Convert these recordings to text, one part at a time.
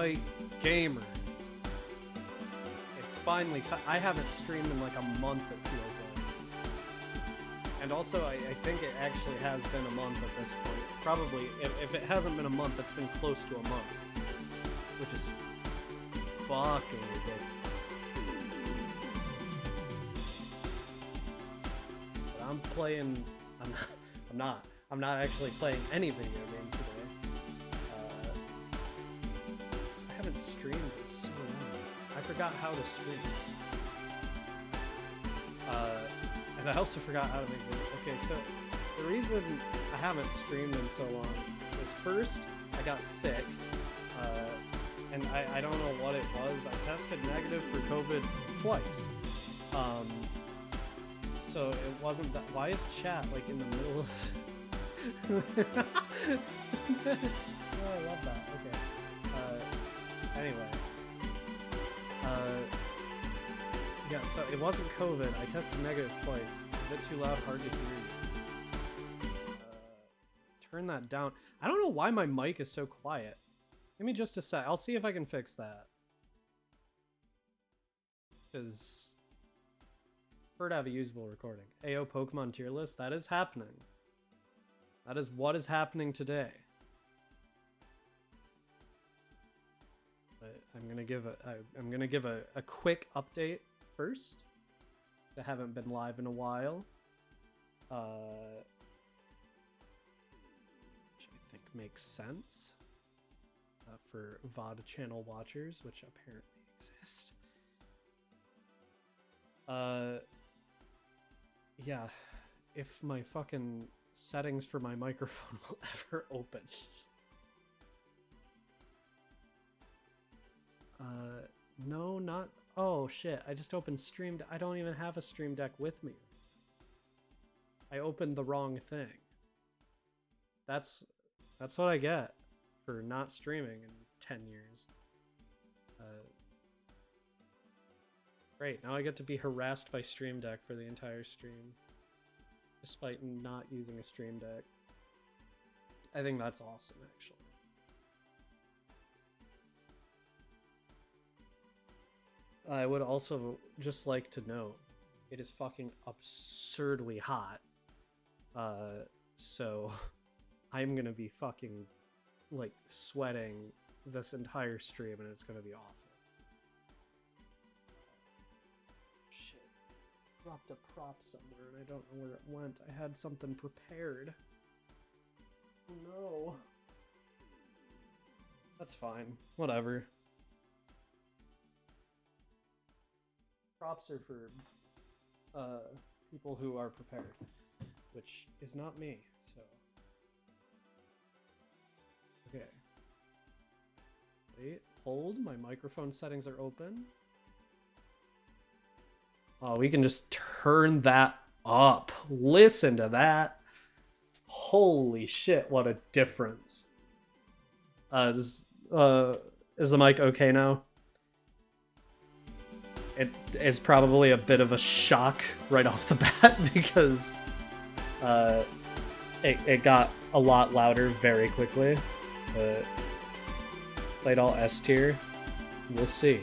right, gamer. It's finally time. I haven't streamed in like a month, it feels like. And also, I think it actually has been a month at this point. Probably, if it hasn't been a month, it's been close to a month. Which is fucking ridiculous. But I'm playing... I'm not actually playing any video game today. I haven't streamed in so long. I forgot how to stream. And I also forgot how to make videos. Okay, so the reason I haven't streamed in so long is first, I got sick. And I don't know what it was. I tested negative for COVID twice. So it wasn't that. Why is chat like in the middle of... Oh, I love that. Okay. Anyway. Yeah, so it wasn't COVID. I tested negative twice. A bit too loud, hard to hear you. Turn that down. I don't know why my mic is so quiet. Give me just a sec. I'll see if I can fix that. Because... prefer to have a usable recording. AO Pokemon tier list. That is happening. That is what is happening today. But I'm gonna give a quick update first. I haven't been live in a while. Which I think makes sense for VOD channel watchers, which apparently exist. Yeah, if my fucking settings for my microphone will ever open. No, not... Oh, shit, I just opened Stream... I don't even have a Stream Deck with me. I opened the wrong thing. That's what I get for not streaming in 10 years. Great, now I get to be harassed by Stream Deck for the entire stream. Despite not using a Stream Deck. I think that's awesome, actually. I would also just like to note, it is fucking absurdly hot. So I'm gonna be fucking, like, sweating this entire stream and it's gonna be awful. Dropped a prop somewhere and I don't know where it went. I had something prepared. Oh no. That's fine. Whatever. Props are for people who are prepared, which is not me, so. Okay. Wait, hold. My microphone settings are open. Oh, we can just turn that up. Listen to that. Holy shit, what a difference. Is the mic okay now? It is probably a bit of a shock right off the bat because it got a lot louder very quickly. Played all S tier. We'll see.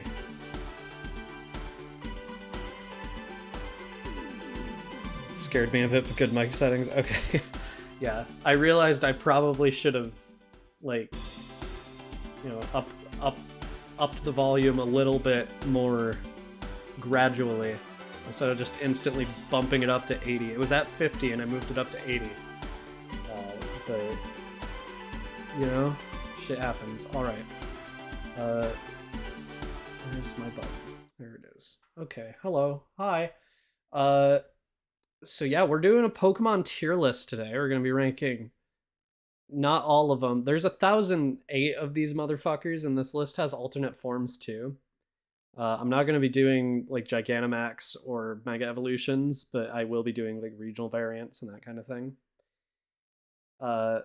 Scared me a bit, but good mic settings. Okay. Yeah, I realized I probably should have, like, you know, upped the volume a little bit more gradually instead of just instantly bumping it up to 80. It was at 50 and I moved it up to 80. But, you know, shit happens. Alright. Where's my button? There it is. Okay, hello. Hi. So yeah, we're doing a Pokemon tier list today. We're going to be ranking not all of them. There's 1,008 of these motherfuckers, and this list has alternate forms too. I'm not going to be doing like Gigantamax or Mega Evolutions, but I will be doing like regional variants and that kind of thing. And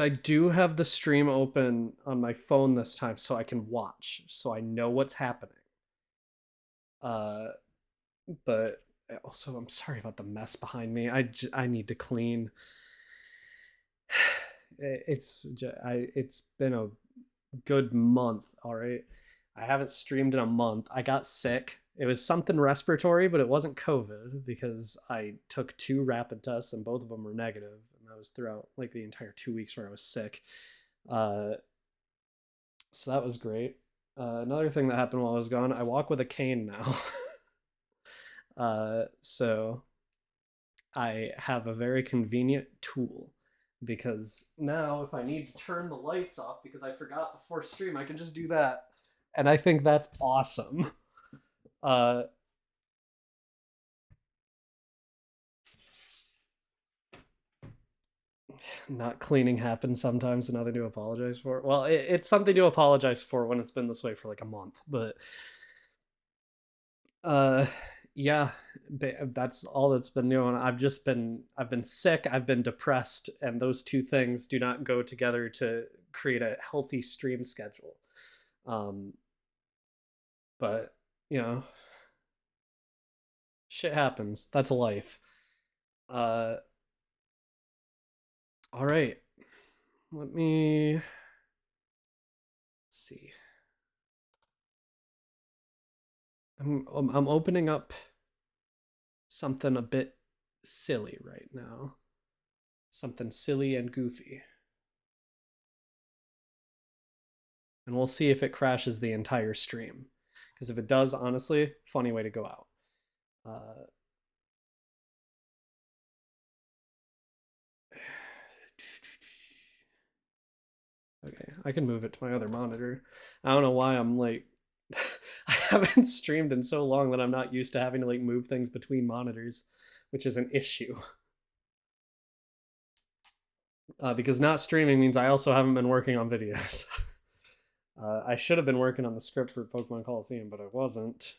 I do have the stream open on my phone this time so I can watch, so I know what's happening. But also, I'm sorry about the mess behind me. I need to clean. It's been a good month, all right? I haven't streamed in a month. I got sick. It was something respiratory, but it wasn't COVID because I took 2 rapid tests and both of them were negative, and that was throughout like the entire 2 weeks where I was sick. Uh, so that was great. Another thing that happened while I was gone, I walk with a cane now. So I have a very convenient tool because now if I need to turn the lights off because I forgot before stream, I can just do that. And I think that's awesome. Uh, Not cleaning happens sometimes and nothing to apologize for. Well, it's something to apologize for when it's been this way for like a month, but uh yeah, that's all that's been new. And I've been sick, I've been depressed, and those two things do not go together to create a healthy stream schedule. Um but you know, shit happens. That's life. Uh all right. Let me see. I'm opening up something a bit silly right now. Something silly and goofy. And we'll see if it crashes the entire stream. Because if it does, honestly, funny way to go out. Okay, I can move it to my other monitor. I don't know why I'm like I haven't streamed in so long that I'm not used to having to like move things between monitors, which is an issue. Because not streaming means I also haven't been working on videos. I should have been working on the script for Pokemon Coliseum, but I wasn't.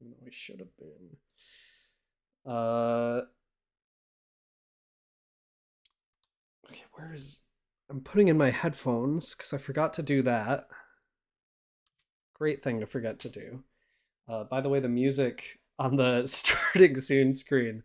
Even though I should have been. Okay, where's... I'm putting in my headphones because I forgot to do that. Great thing to forget to do. By the way, the music on the starting soon screen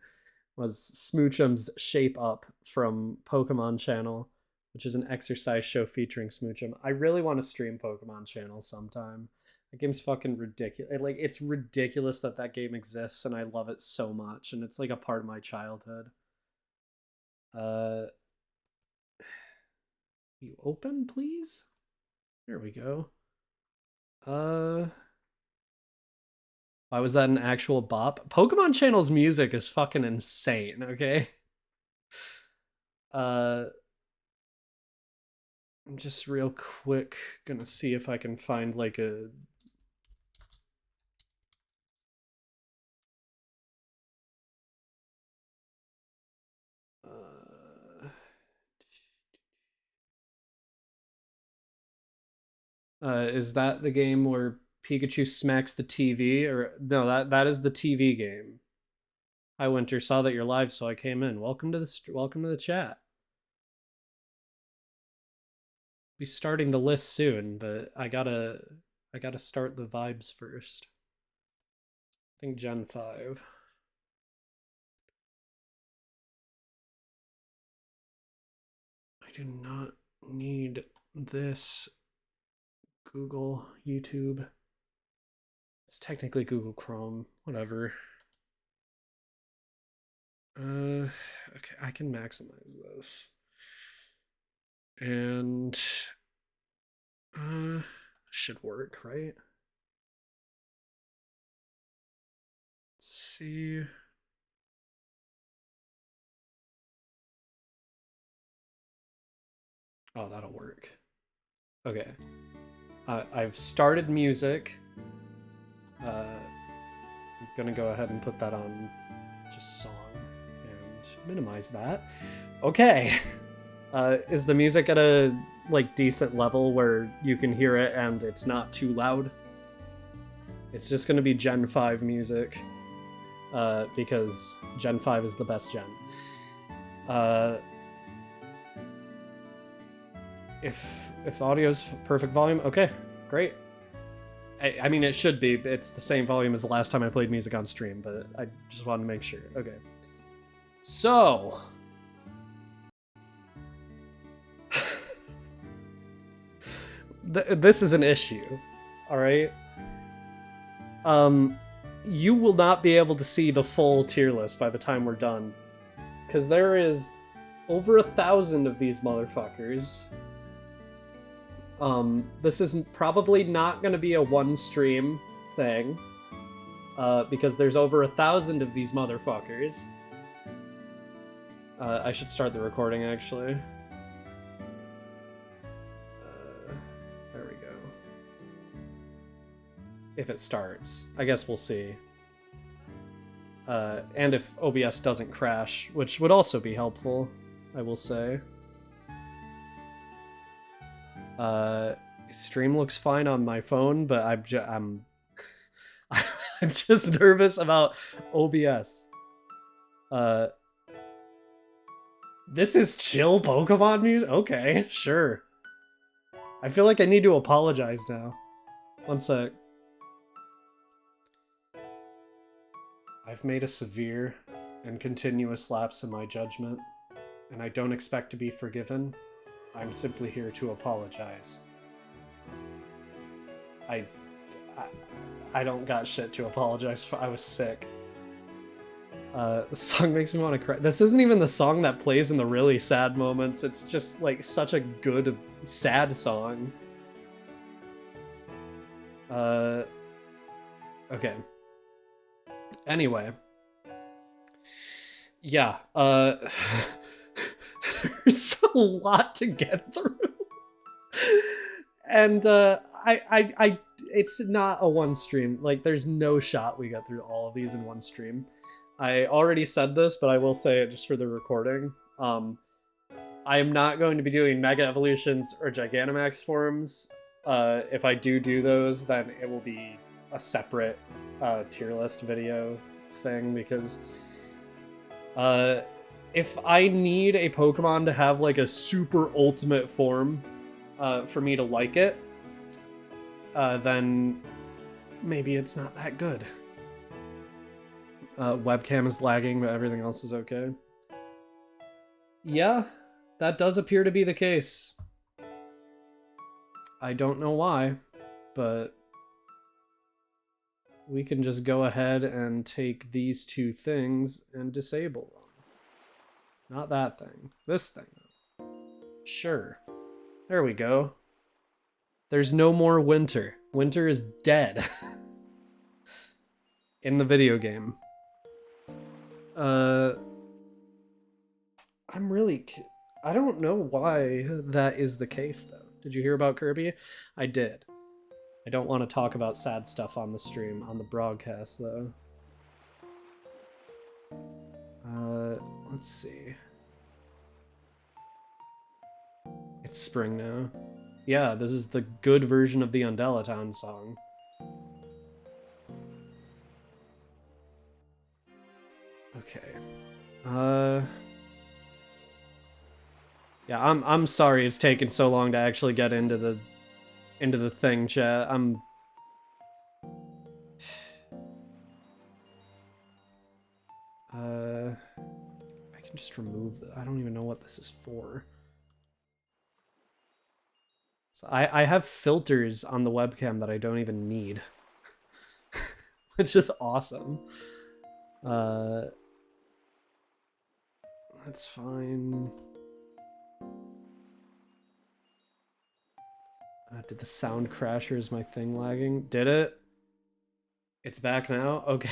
was Smoochum's Shape Up from Pokemon Channel, which is an exercise show featuring Smoochum. I really want to stream Pokemon Channel sometime. That game's fucking ridiculous. Like, it's ridiculous that that game exists, and I love it so much, and it's like a part of my childhood. You open, please? There we go. Why was that an actual bop? Pokemon Channel's music is fucking insane, okay? I'm just real quick gonna see if I can find like a... is that the game where Pikachu smacks the TV? Or no, that is the TV game. Hi Winter, saw that you're live, so I came in. Welcome to the chat. Be starting the list soon, but I gotta start the vibes first. I think Gen 5. I do not need this. Google, YouTube. It's technically Google Chrome, whatever. Okay, I can maximize this. And should work, right? Let's see. Oh, that'll work. Okay. I've started music. I'm gonna go ahead and put that on just song and minimize that. Okay. Is the music at a like decent level where you can hear it and it's not too loud? It's just gonna be Gen 5 music. Because Gen 5 is the best gen. If audio's perfect volume, okay, great. I mean, it should be. It's the same volume as the last time I played music on stream, but I just wanted to make sure. Okay. So... this is an issue, all right? You will not be able to see the full tier list by the time we're done, because there is over 1,000 of these motherfuckers. This is probably not going to be a one stream thing, because there's over 1,000 of these motherfuckers. I should start the recording, actually. There we go. If it starts. I guess we'll see. And if OBS doesn't crash, which would also be helpful, I will say. Stream looks fine on my phone, but I'm I'm just nervous about OBS. This is chill Pokemon music? Okay, sure. I feel like I need to apologize now. One sec. I've made a severe and continuous lapse in my judgment, and I don't expect to be forgiven. I'm simply here to apologize. I don't got shit to apologize for. I was sick. The song makes me want to cry. This isn't even the song that plays in the really sad moments. It's just like such a good, sad song. Okay. Anyway. Yeah, there's a lot to get through. And, it's not a one stream. Like, there's no shot we get through all of these in one stream. I already said this, but I will say it just for the recording. I am not going to be doing Mega Evolutions or Gigantamax forms. If I do those, then it will be a separate tier list video thing, because if I need a Pokemon to have like a super ultimate form for me to like it, then maybe it's not that good. Webcam is lagging, but everything else is okay. Yeah, that does appear to be the case. I don't know why, but we can just go ahead and take these two things and disable them. Not that thing. This thing. Sure. There we go. There's no more winter. Winter is dead. In the video game. I don't know why that is the case, though. Did you hear about Kirby? I did. I don't want to talk about sad stuff on the stream, on the broadcast, though. Let's see. It's spring now. Yeah, this is the good version of the Undellatown song. Okay. Yeah, I'm sorry it's taken so long to actually get into the thing, chat. I can just remove I don't even know what this is for. So I have filters on the webcam that I don't even need. Which is awesome. That's fine. Did the sound crash, or is my thing lagging? Did it? It's back now? Okay.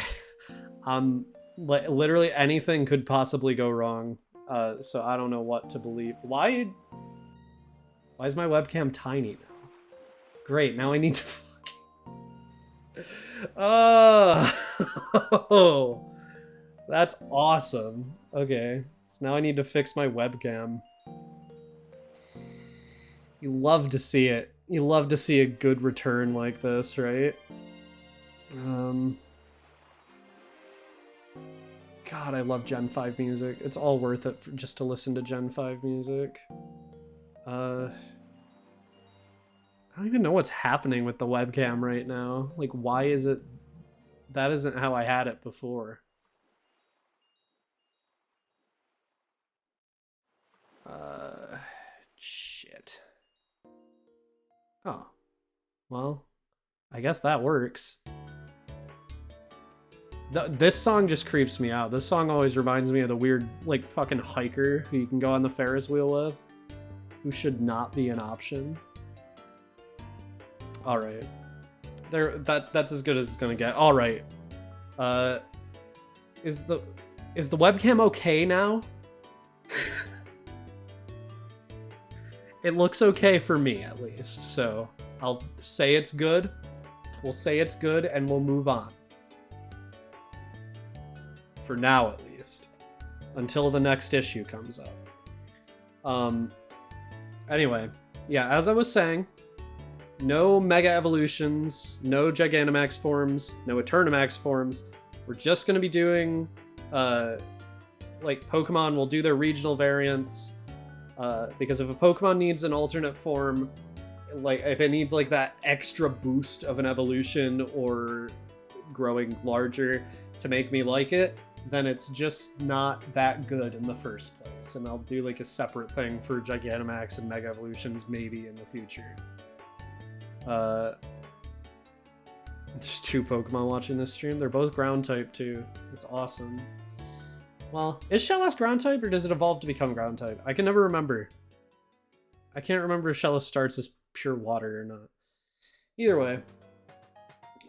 Literally anything could possibly go wrong. So I don't know what to believe. Why is my webcam tiny now? Great, now I need to fucking... Oh! That's awesome. Okay, so now I need to fix my webcam. You love to see it. You love to see a good return like this, right? God, I love Gen 5 music. It's all worth it just to listen to Gen 5 music. I don't even know what's happening with the webcam right now. Like, why is it... That isn't how I had it before. Shit. Oh, Well, I guess that works. This song just creeps me out. This song always reminds me of the weird, like, fucking hiker who you can go on the Ferris wheel with, who should not be an option. All right, that's as good as it's gonna get. All right, is the webcam okay now? It looks okay for me, at least, so I'll say it's good. We'll say it's good, and we'll move on. For now, at least. Until the next issue comes up. Anyway, yeah, as I was saying, no Mega Evolutions, no Gigantamax forms, no Eternamax forms. We're just going to be doing, like, Pokemon will do their regional variants. Because if a Pokemon needs an alternate form, like if it needs like that extra boost of an evolution or growing larger to make me like it, then it's just not that good in the first place. And I'll do like a separate thing for Gigantamax and Mega Evolutions maybe in the future. There's 2 Pokemon watching this stream. They're both ground type too. It's awesome. Well, is Shellos ground type or does it evolve to become ground type? I can never remember. I can't remember if Shellos starts as pure water or not. Either way,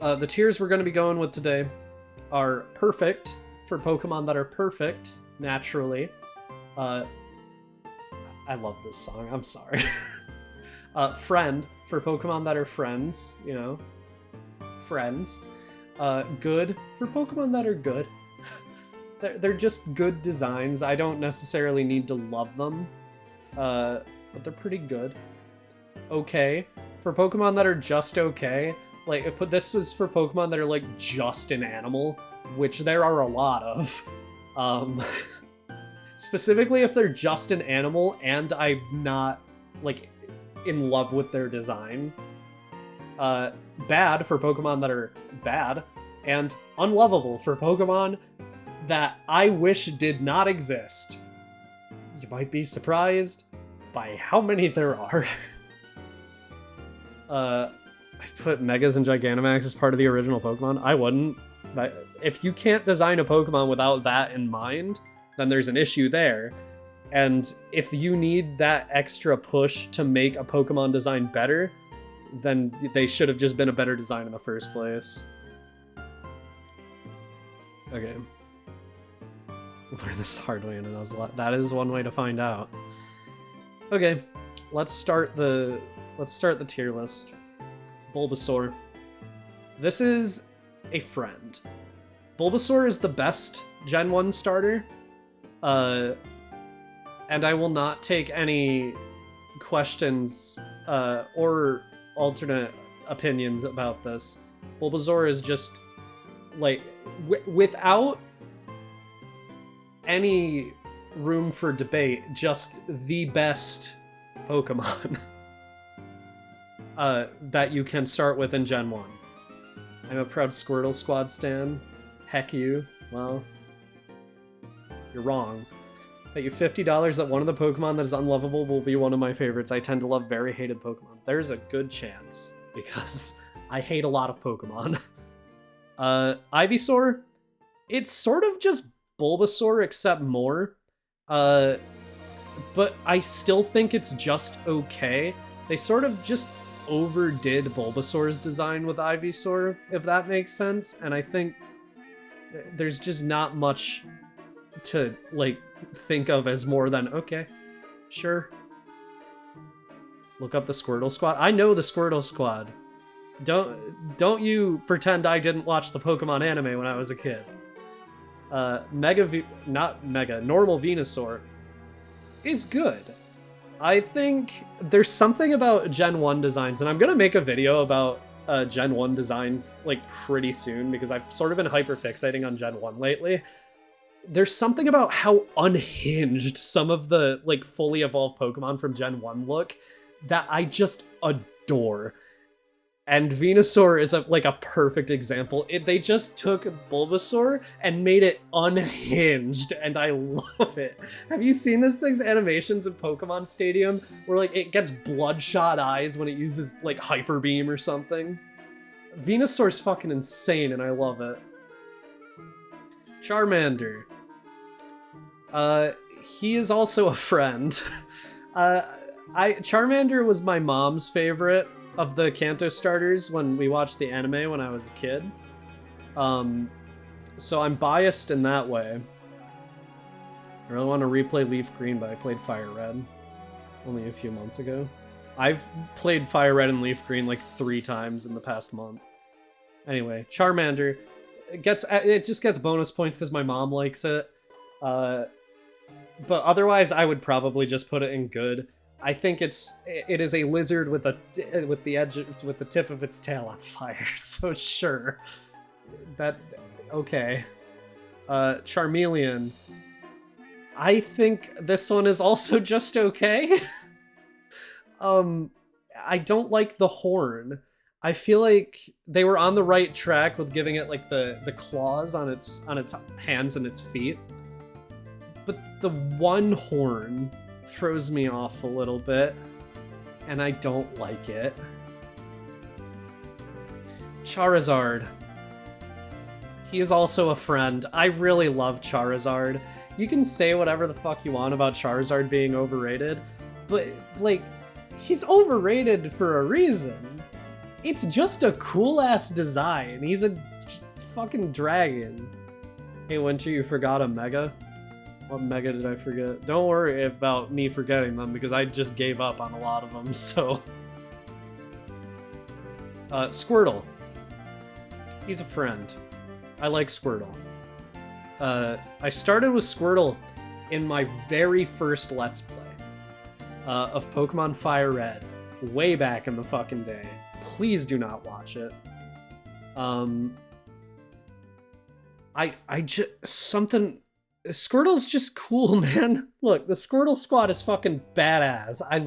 the tiers we're going to be going with today are perfect for Pokemon that are perfect naturally. I love this song. I'm sorry. Friend for Pokemon that are friends, you know, friends. Good for Pokemon that are good. They're just good designs. I don't necessarily need to love them, but they're pretty good. Okay, for Pokemon that are just okay. Like, this was for Pokemon that are like just an animal, which there are a lot of. Specifically if they're just an animal and I'm not like in love with their design. Bad for Pokemon that are bad, and unlovable for Pokemon that I wish did not exist. You might be surprised by how many there are. I put Megas and Gigantamax as part of the original Pokemon. I wouldn't. But if you can't design a Pokemon without that in mind, then there's an issue there. And if you need that extra push to make a Pokemon design better, then they should have just been a better design in the first place. Okay. Learn this hard way in a Nuzlocke. That is one way to find out. Okay, let's start the tier list. Bulbasaur. This is a friend. Bulbasaur is the best Gen 1 starter. And I will not take any questions or alternate opinions about this. Bulbasaur is just like without any room for debate, just the best Pokemon that you can start with in Gen 1. I'm a proud Squirtle Squad stan. Heck you. Well, you're wrong. Bet you $50 that one of the Pokemon that is unlovable will be one of my favorites. I tend to love very hated Pokemon. There's a good chance, because I hate a lot of Pokemon. Ivysaur, it's sort of just Bulbasaur except more. But I still think it's just okay. They sort of just overdid Bulbasaur's design with Ivysaur, if that makes sense. And I think there's just not much to, like, think of as more than, okay, sure. Look up the Squirtle Squad. I know the Squirtle Squad. Don't you pretend I didn't watch the Pokemon anime when I was a kid. Normal Venusaur is good. I think there's something about Gen 1 designs, and I'm gonna make a video about Gen 1 designs like pretty soon, because I've sort of been hyper fixating on Gen 1 lately. There's something about how unhinged some of the like fully evolved Pokemon from Gen 1 look that I just adore. And Venusaur is like a perfect example. They just took Bulbasaur and made it unhinged, and I love it. Have you seen this thing's animations in Pokemon Stadium where like it gets bloodshot eyes when it uses like Hyper Beam or something? Venusaur's fucking insane, and I love it. Charmander. He is also a friend. Charmander was my mom's favorite of the Kanto starters when we watched the anime when I was a kid. So I'm biased in that way. I really want to replay Leaf Green, but I played Fire Red only a few months ago. I've played Fire Red and Leaf Green like 3 times in the past month. Anyway, Charmander it just gets bonus points because my mom likes it. But otherwise, I would probably just put it in good. I think it is a lizard with the tip of its tail on fire. So sure, okay. Charmeleon. I think this one is also just okay. I don't like the horn. I feel like they were on the right track with giving it like the claws on its hands and its feet. But the one horn throws me off a little bit, and I don't like it. Charizard. He is also a friend. I really love Charizard. You can say whatever the fuck you want about Charizard being overrated, but like, he's overrated for a reason. It's just a cool-ass design. He's a fucking dragon. Hey, Winter, you forgot a Mega? What Mega did I forget? Don't worry about me forgetting them, because I just gave up on a lot of them, so... Squirtle. He's a friend. I like Squirtle. I started with Squirtle in my very first Let's Play of Pokemon Fire Red, way back in the fucking day. Please do not watch it. Squirtle's just cool, man. Look, the Squirtle squad is fucking badass. I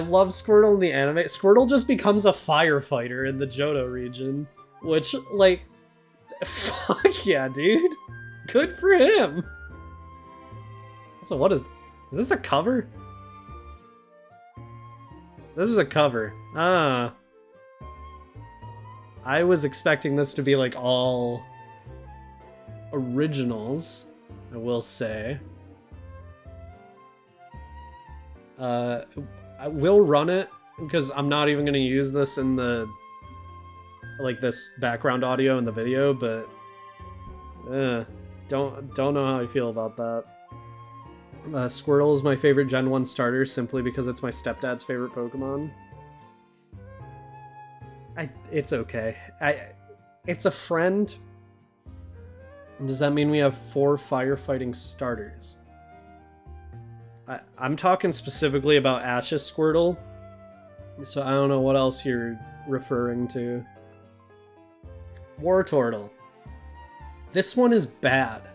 love Squirtle in the anime. Squirtle just becomes a firefighter in the Johto region, which, like, fuck yeah, dude. Good for him. So what is this a cover? This is a cover. Ah. I was expecting this to be like all originals, I will say. I will run it because I'm not even going to use this in the this background audio in the video, but don't know how I feel about that. Squirtle is my favorite Gen 1 starter simply because it's my stepdad's favorite Pokemon. It's okay. It's a friend. Does that mean we have 4 firefighting starters? I'm talking specifically about Ash's Squirtle, so I don't know what else you're referring to. Wartortle. This one is bad.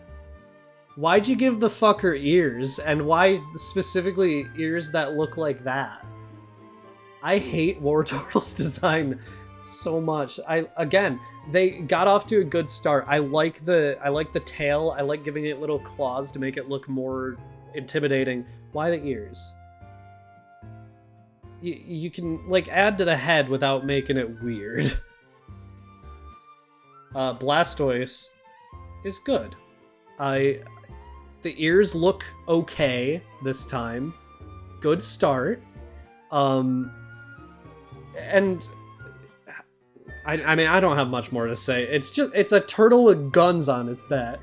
Why'd you give the fucker ears, and why specifically ears that look like that? I hate Wartortle's design so much. Again, they got off to a good start. I like the tail. I like giving it little claws to make it look more intimidating. Why the ears? You can like add to the head without making it weird. Blastoise is good. The ears look okay this time. Good start. And I mean, I don't have much more to say. It's a turtle with guns on its back.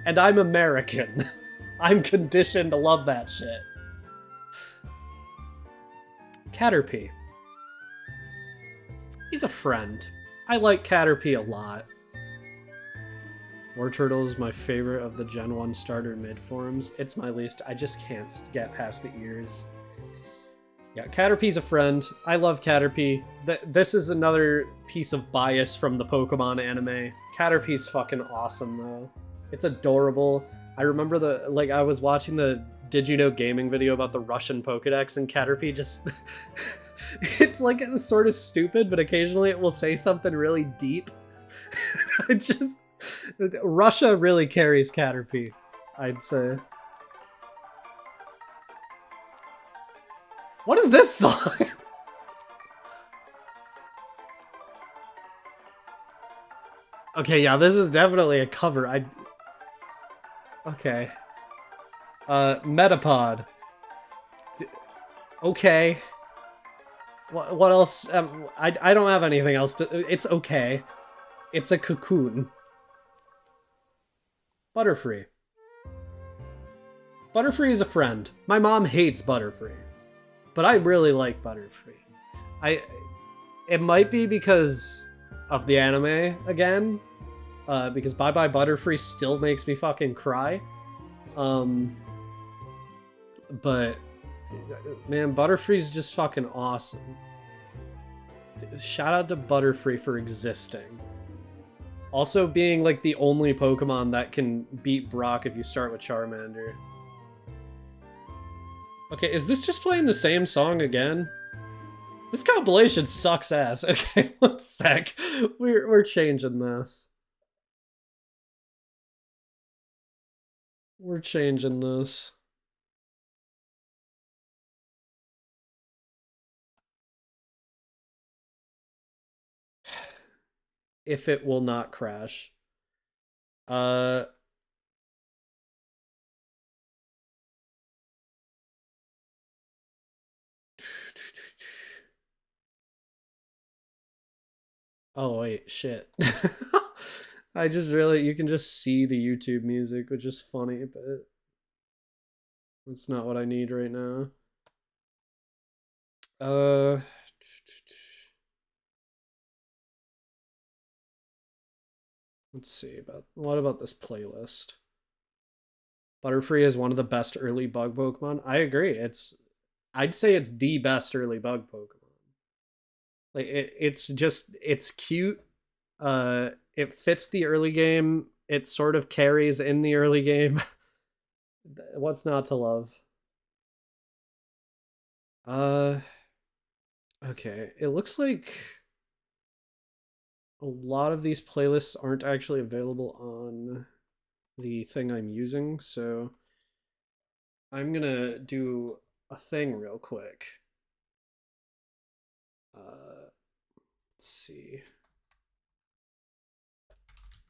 And I'm American. I'm conditioned to love that shit. Caterpie. He's a friend. I like Caterpie a lot. Wartortle is my favorite of the Gen 1 starter mid-forms. It's my least. I just can't get past the ears. Yeah, Caterpie's a friend. I love Caterpie. This is another piece of bias from the Pokemon anime. Caterpie's fucking awesome, though. It's adorable. I remember I was watching the Did You Know Gaming video about the Russian Pokedex, and Caterpie just... It's like sort of stupid, but occasionally it will say something really deep. I just Russia really carries Caterpie, I'd say. What is this song? Okay, yeah, this is definitely a cover. Okay. Metapod. Okay. What else? I don't have anything else to. It's okay. It's a cocoon. Butterfree. Butterfree is a friend. My mom hates Butterfree, but I really like Butterfree. It might be because of the anime again, because Bye Bye Butterfree still makes me fucking cry. But man, Butterfree's just fucking awesome. Shout out to Butterfree for existing. Also being like the only Pokemon that can beat Brock if you start with Charmander. Okay, is this just playing the same song again? This compilation sucks ass. Okay, one sec. We're changing this. We're changing this. If it will not crash. Oh wait, shit. I just really, you can just see the YouTube music, which is funny, but it's not what I need right now. Let's see about what about this playlist? Butterfree is one of the best early bug Pokemon. I agree. I'd say it's the best early bug Pokemon. Like it's cute. It fits the early game. It sort of carries in the early game. What's not to love? Okay. It looks like a lot of these playlists aren't actually available on the thing I'm using, so I'm gonna do a thing real quick. Let's see.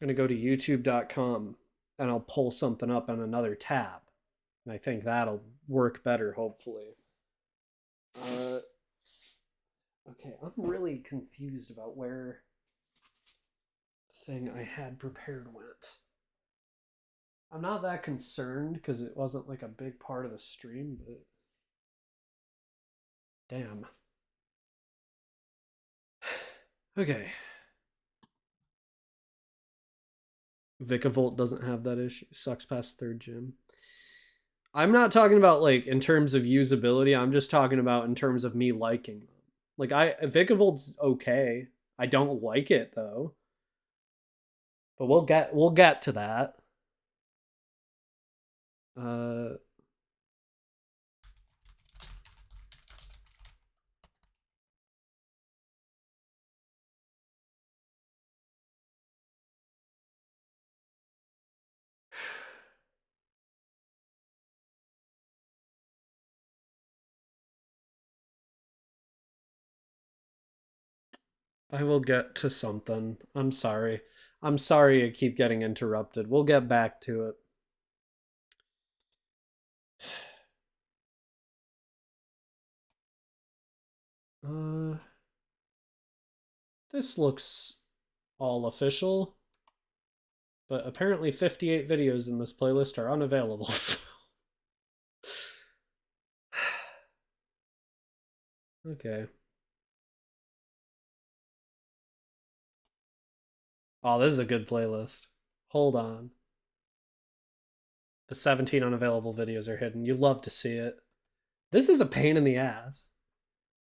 I'm gonna go to youtube.com and I'll pull something up on another tab. And I think that'll work better, hopefully. Okay, I'm really confused about where the thing I had prepared went. I'm not that concerned because it wasn't like a big part of the stream, but damn. Okay. Vikavolt doesn't have that issue. Sucks past third gym. I'm not talking about like in terms of usability. I'm just talking about in terms of me liking them. Like Vikavolt's okay. I don't like it though. But we'll get to that. I will get to something. I'm sorry. I'm sorry I keep getting interrupted. We'll get back to it. This looks all official, but apparently 58 videos in this playlist are unavailable. So. Okay. Oh, this is a good playlist. Hold on. The 17 unavailable videos are hidden. You love to see it. This is a pain in the ass.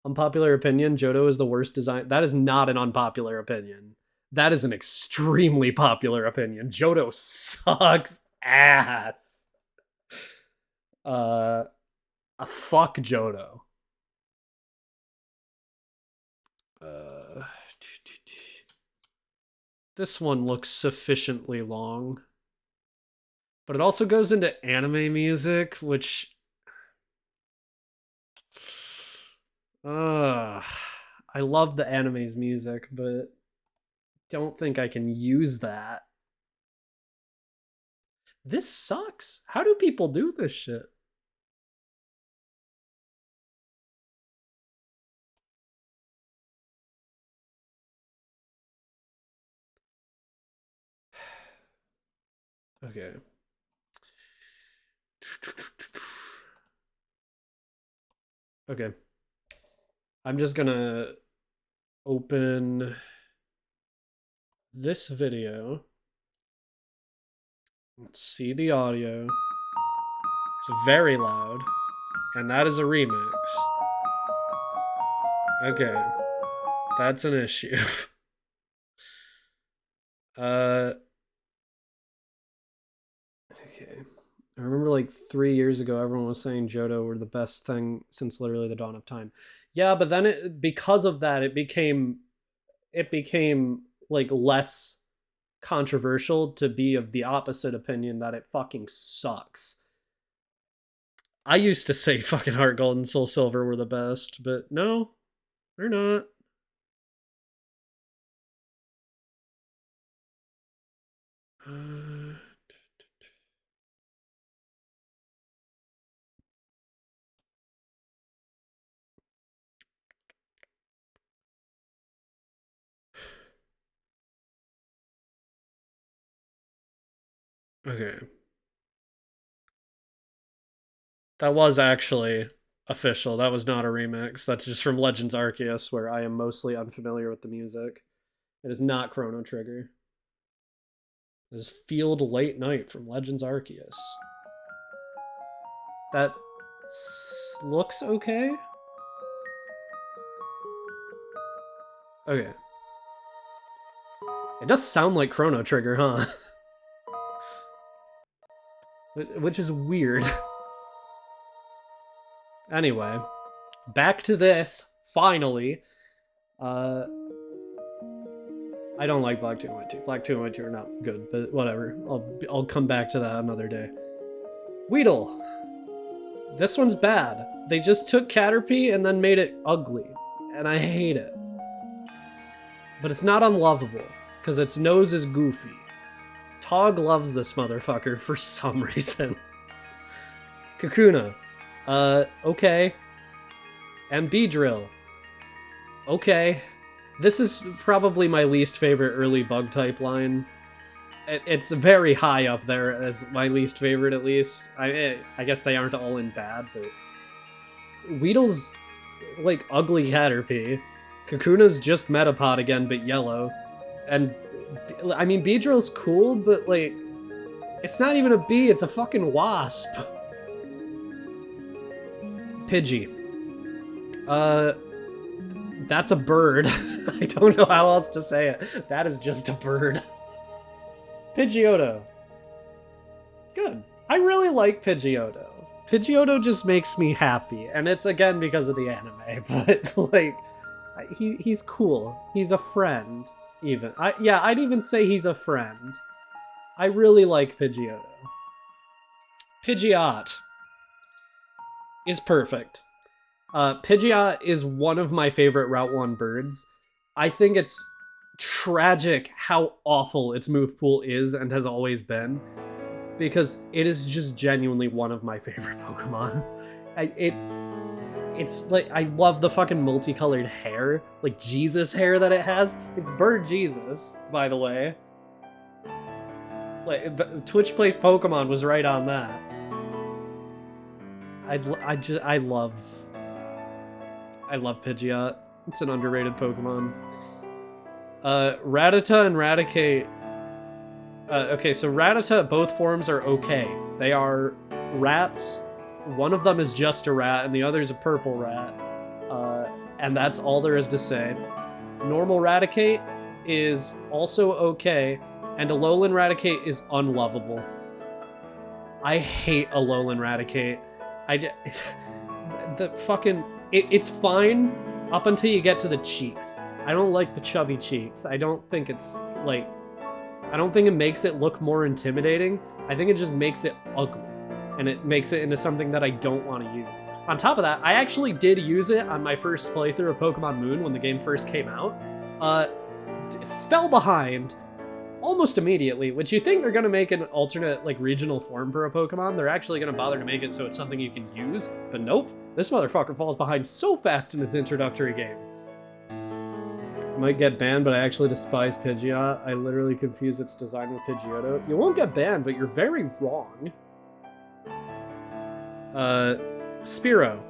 Unpopular opinion, Johto is the worst design. That is not an unpopular opinion. That is an extremely popular opinion. Johto sucks ass. Fuck Johto. This one looks sufficiently long. But it also goes into anime music, which... I love the anime's music, but don't think I can use that. This sucks. How do people do this shit? Okay. Okay. I'm just gonna open this video. Let's see the audio. It's very loud. And that is a remix. Okay. That's an issue. Okay. I remember like 3 years ago, everyone was saying Johto were the best thing since literally the dawn of time. Yeah, but then because of that, it became like less controversial to be of the opposite opinion that it fucking sucks. I used to say fucking Heart Gold and Soul Silver were the best, but no, they're not. Okay. That was actually official. That was not a remix. That's just from Legends Arceus, where I am mostly unfamiliar with the music. It is not Chrono Trigger. It is Field Late Night from Legends Arceus. That looks okay. Okay. It does sound like Chrono Trigger, huh? Which is weird. Anyway, back to this, finally. I don't like Black 2 and White 2. Black 2 and White 2 are not good, but whatever. I'll come back to that another day. Weedle. This one's bad. They just took Caterpie and then made it ugly, and I hate it. But it's not unlovable, because its nose is goofy. Tog loves this motherfucker for some reason. Kakuna. Okay. And Beedrill. Okay. This is probably my least favorite early bug type line. It's very high up there as my least favorite, at least. I guess they aren't all in bad, but... Weedle's, like, ugly Caterpie. Kakuna's just Metapod again, but yellow. And, I mean, Beedrill's cool, but, like... It's not even a bee, it's a fucking wasp. Pidgey. That's a bird. I don't know how else to say it. That is just a bird. Pidgeotto. Good. I really like Pidgeotto. Pidgeotto just makes me happy, and it's again because of the anime, but like, he's cool. He's a friend, even. Yeah, I'd even say he's a friend. I really like Pidgeotto. Pidgeot is perfect. Pidgeot is one of my favorite Route 1 birds. I think it's tragic how awful its move pool is and has always been, because it is just genuinely one of my favorite Pokemon. It's like, I love the fucking multicolored hair, like Jesus hair that it has. It's Bird Jesus, by the way. Like, Twitch Plays Pokemon was right on that. I love Pidgeot. It's an underrated Pokemon. Rattata and Raticate. Okay, so Rattata, both forms are okay. They are rats. One of them is just a rat, and the other is a purple rat. And that's all there is to say. Normal Raticate is also okay, and Alolan Raticate is unlovable. I hate Alolan Raticate. the fucking... It's fine up until you get to the cheeks. I don't like the chubby cheeks. I don't think it's, like... I don't think it makes it look more intimidating. I think it just makes it ugly. And it makes it into something that I don't want to use. On top of that, I actually did use it on my first playthrough of Pokemon Moon when the game first came out. Fell behind almost immediately, which you think they're going to make an alternate, like, regional form for a Pokemon. They're actually going to bother to make it so it's something you can use, but nope. This motherfucker falls behind so fast in its introductory game. I might get banned, but I actually despise Pidgeot. I literally confuse its design with Pidgeotto. You won't get banned, but you're very wrong. Spearow.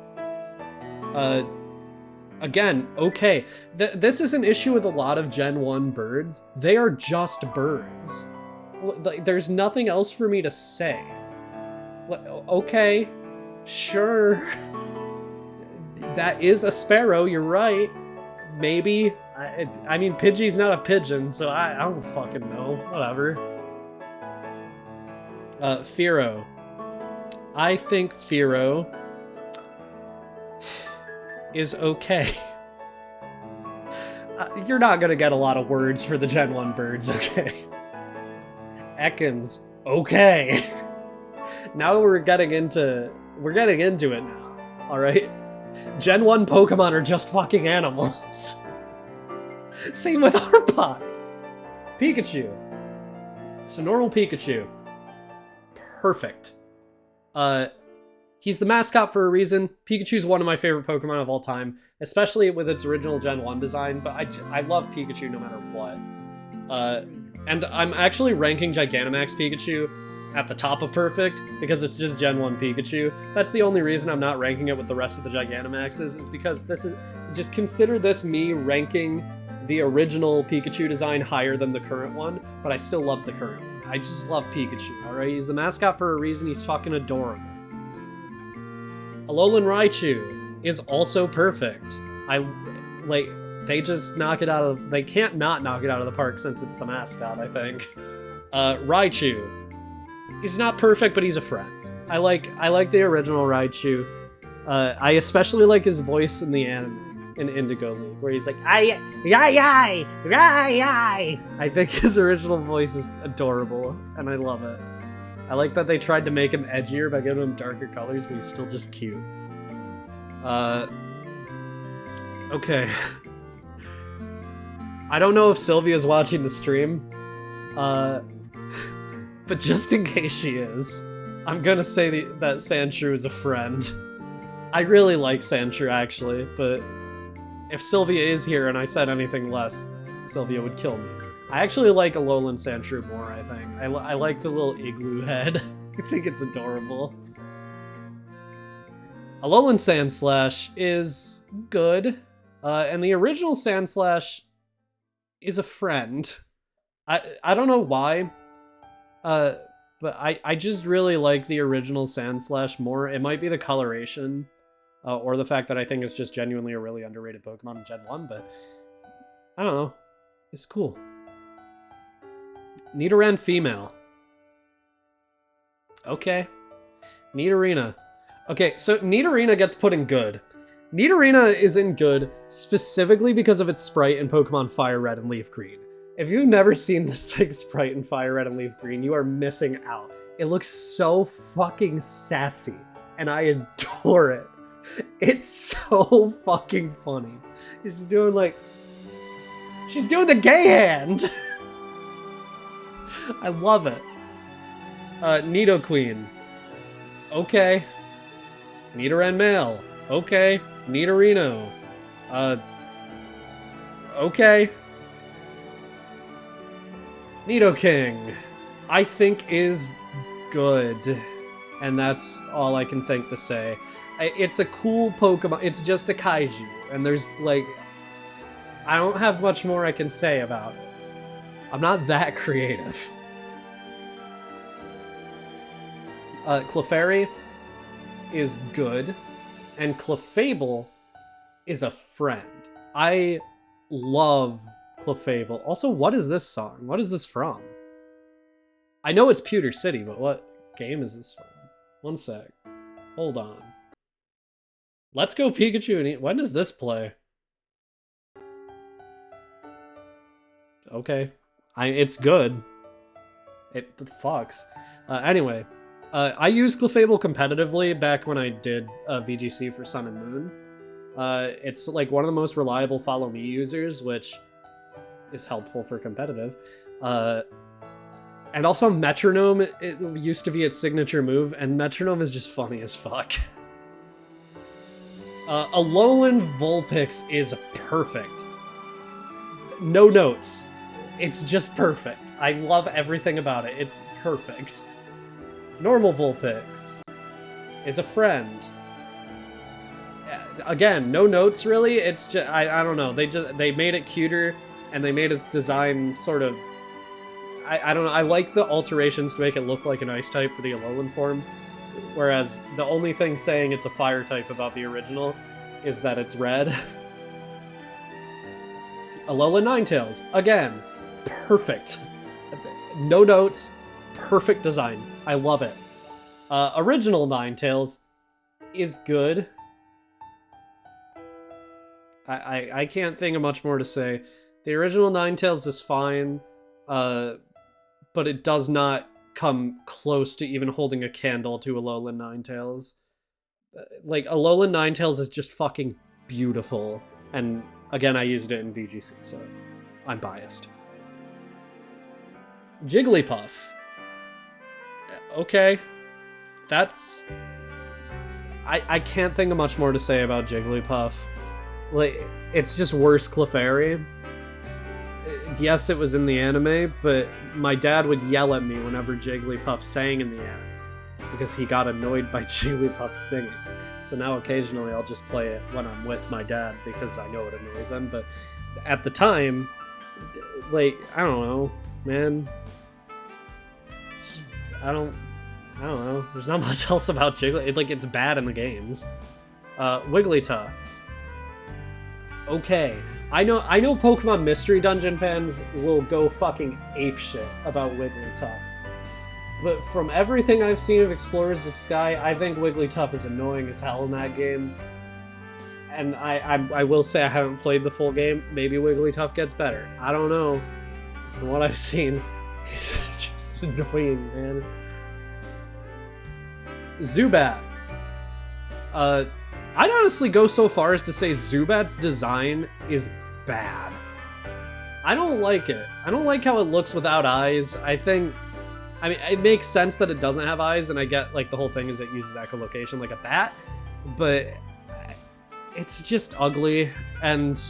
Again, okay. This is an issue with a lot of Gen 1 birds. They are just birds. There's nothing else for me to say. Okay, sure. That is a sparrow, you're right. Maybe. I mean, Pidgey's not a pigeon, so I don't fucking know. Whatever. Fearow. I think Fearow is okay. You're not gonna get a lot of words for the Gen 1 birds, okay? Ekans, okay. Now we're getting into it now, alright? Gen 1 Pokemon are just fucking animals. Same with Arbok. Pikachu. Sonoral Pikachu. Perfect. He's the mascot for a reason. Pikachu's one of my favorite Pokemon of all time, especially with its original Gen 1 design, but I love Pikachu no matter what. And I'm actually ranking Gigantamax Pikachu at the top of perfect, because it's just Gen 1 Pikachu. That's the only reason I'm not ranking it with the rest of the Gigantamaxes, is because this is... Just consider this me ranking the original Pikachu design higher than the current one, but I still love the current one. I just love Pikachu, alright? He's the mascot for a reason, he's fucking adorable. Alolan Raichu is also perfect. They just knock it out of... They can't not knock it out of the park since it's the mascot, I think. Raichu. He's not perfect, but he's a friend. I like the original Raichu. I especially like his voice in the anime, in Indigo League, where he's like, ay, ay, ay, ay, ay. I think his original voice is adorable, and I love it. I like that they tried to make him edgier by giving him darker colors, but he's still just cute. Okay. I don't know if Sylvia's watching the stream, but just in case she is, I'm gonna say that Sandshrew is a friend. I really like Sandshrew, actually, but if Sylvia is here and I said anything less, Sylvia would kill me. I actually like Alolan Sandshrew more, I think. I like the little igloo head. I think it's adorable. Alolan Sandslash is good, and the original Sandslash is a friend. I don't know why, but I just really like the original Sandslash more. It might be the coloration, or the fact that I think it's just genuinely a really underrated Pokemon in Gen 1, but I don't know. It's cool. Nidoran female. Okay. Nidorina. Okay, so Nidorina gets put in good. Nidorina is in good specifically because of its sprite in Pokemon Fire Red and Leaf Green. If you've never seen this thing's sprite in Fire Red and Leaf Green, you are missing out. It looks so fucking sassy, and I adore it. It's so fucking funny. She's doing like... She's doing the gay hand! I love it. Nidoqueen. Okay. Nidoran male. Okay. Nidorino. Okay. Nidoking, I think is good. And that's all I can think to say. It's a cool Pokemon. It's just a kaiju. And there's, like... I don't have much more I can say about it. I'm not that creative. Clefairy is good, and Clefable is a friend. I love Clefable. Also, what is this song? What is this from? I know it's Pewter City, but what game is this from? One sec. Hold on. Let's Go Pikachu and when does this play? Okay. It's good. It fucks. Anyway, I used Clefable competitively back when I did VGC for Sun and Moon. It's like one of the most reliable follow me users, which is helpful for competitive. And also Metronome, it used to be its signature move, and Metronome is just funny as fuck. Alolan Vulpix is perfect. No notes. It's just perfect. I love everything about it. It's perfect. Normal Vulpix is a friend. Again, no notes really. It's just I don't know. They made it cuter, and they made its design sort of. I don't know. I like the alterations to make it look like an ice type for the Alolan form, whereas the only thing saying it's a fire type about the original is that it's red. Alolan Ninetales, again, perfect. No notes, perfect design. I love it. Original Ninetales is good. I can't think of much more to say. The original Ninetales is fine, but it does not come close to even holding a candle to Alolan Ninetales. Like, Alolan Ninetales is just fucking beautiful, and again, I used it in VGC, so I'm biased. Jigglypuff. Okay. That's... I can't think of much more to say about Jigglypuff. Like, it's just worse Clefairy. Yes, it was in the anime, but my dad would yell at me whenever Jigglypuff sang in the anime, because he got annoyed by Jigglypuff singing. So now occasionally I'll just play it when I'm with my dad because I know it annoys him, but at the time, like, I don't know, man. Just, I don't know. There's not much else about Jigglypuff. Like, it's bad in the games. Wigglytuff. Okay. I know Pokemon Mystery Dungeon fans will go fucking apeshit about Wigglytuff. But from everything I've seen of Explorers of Sky, I think Wigglytuff is annoying as hell in that game. And I will say I haven't played the full game. Maybe Wigglytuff gets better. I don't know. From what I've seen, it's just annoying, man. Zubat. I'd honestly go so far as to say Zubat's design is bad. I don't like it. I don't like how it looks without eyes. I mean, it makes sense that it doesn't have eyes, and I get, like, the whole thing is it uses echolocation like a bat, but it's just ugly, and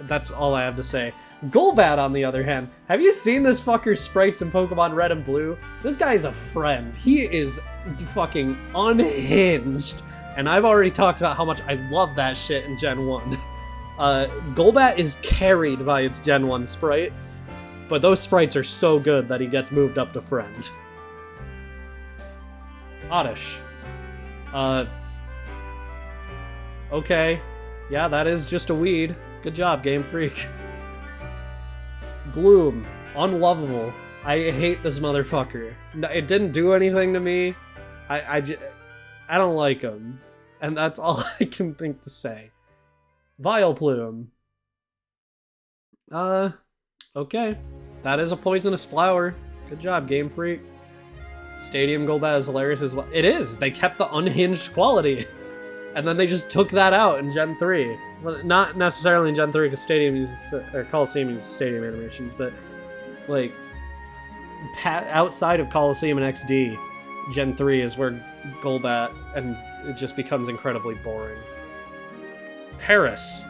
that's all I have to say. Golbat, on the other hand, have you seen this fucker's sprites in Pokemon Red and Blue? This guy's a friend. He is fucking unhinged, and I've already talked about how much I love that shit in Gen 1. Golbat is carried by its Gen 1 sprites, but those sprites are so good that he gets moved up to friend. Oddish. Okay. Yeah, that is just a weed. Good job, Game Freak. Gloom. Unlovable. I hate this motherfucker. No, it didn't do anything to me. I don't like him. And that's all I can think to say. Vileplume. Okay. That is a poisonous flower. Good job, Game Freak. Stadium Golbat is hilarious as well. It is! They kept the unhinged quality. And then they just took that out in Gen 3. Well, not necessarily in Gen 3, because Stadium uses, or Coliseum uses Stadium animations, but, like, outside of Coliseum and XD, Gen 3 is where Golbat, and it just becomes incredibly boring. Paris.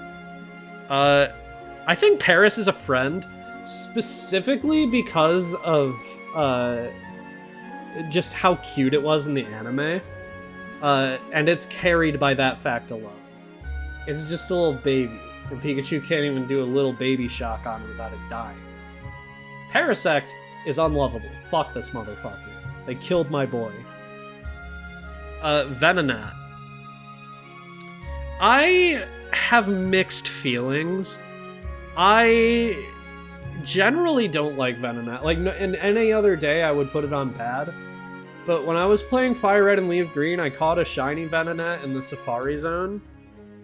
I think Paris is a friend, specifically because of, just how cute it was in the anime. And it's carried by that fact alone. It's just a little baby, and Pikachu can't even do a little baby shock on it without it dying. Parasect is unlovable. Fuck this motherfucker. They killed my boy. Venonat. I have mixed feelings. I generally don't like Venonat. Like, in any other day, I would put it on bad. But when I was playing Fire Red and Leaf Green, I caught a shiny Venonat in the Safari Zone.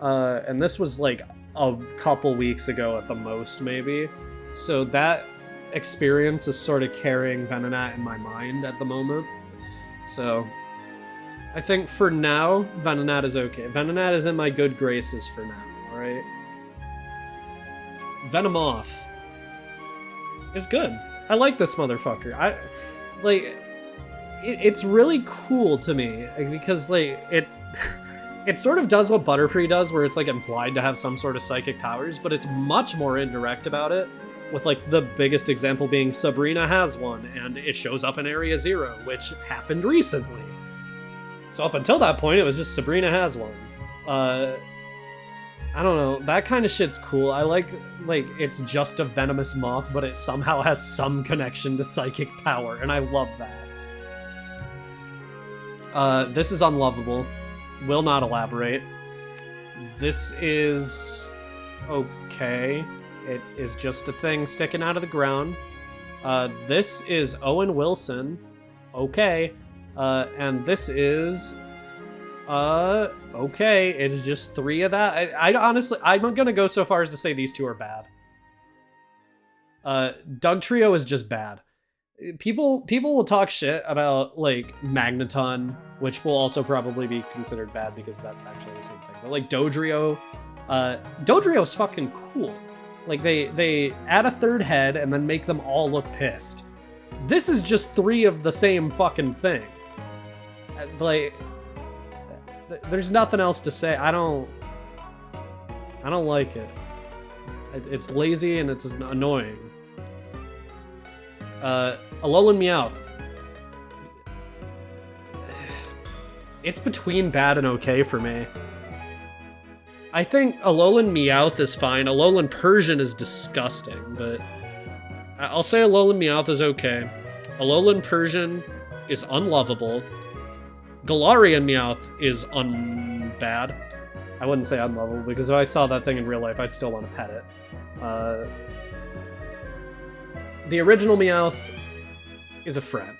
And this was like a couple weeks ago at the most, maybe. So that experience is sort of carrying Venonat in my mind at the moment. So I think for now, Venonat is okay. Venonat is in my good graces for now, alright? Venomoth is good. I like this motherfucker. It's really cool to me because like it sort of does what Butterfree does, where it's like implied to have some sort of psychic powers, but it's much more indirect about it, with like the biggest example being Sabrina has one, and it shows up in Area Zero, which happened recently. So up until that point, it was just Sabrina has one. I don't know, that kind of shit's cool. I like it's just a venomous moth, but it somehow has some connection to psychic power, and I love that. This is unlovable. Will not elaborate. This is okay. It is just a thing sticking out of the ground. This is Owen Wilson. Okay. And this is okay. It's just 3 of that. I honestly, I'm gonna go so far as to say these 2 are bad. Dugtrio is just bad. People will talk shit about like Magneton, which will also probably be considered bad because that's actually the same thing. But like Dodrio, Dodrio's fucking cool. Like they add a 3rd head and then make them all look pissed. This is just 3 of the same fucking thing. Like, there's nothing else to say. I don't like it. It's lazy and it's annoying. Alolan Meowth. It's between bad and okay for me. I think Alolan Meowth is fine. Alolan Persian is disgusting, but I'll say Alolan Meowth is okay. Alolan Persian is unlovable. Galarian Meowth is bad. I wouldn't say unlovable, because if I saw that thing in real life, I'd still want to pet it. The original Meowth is a friend.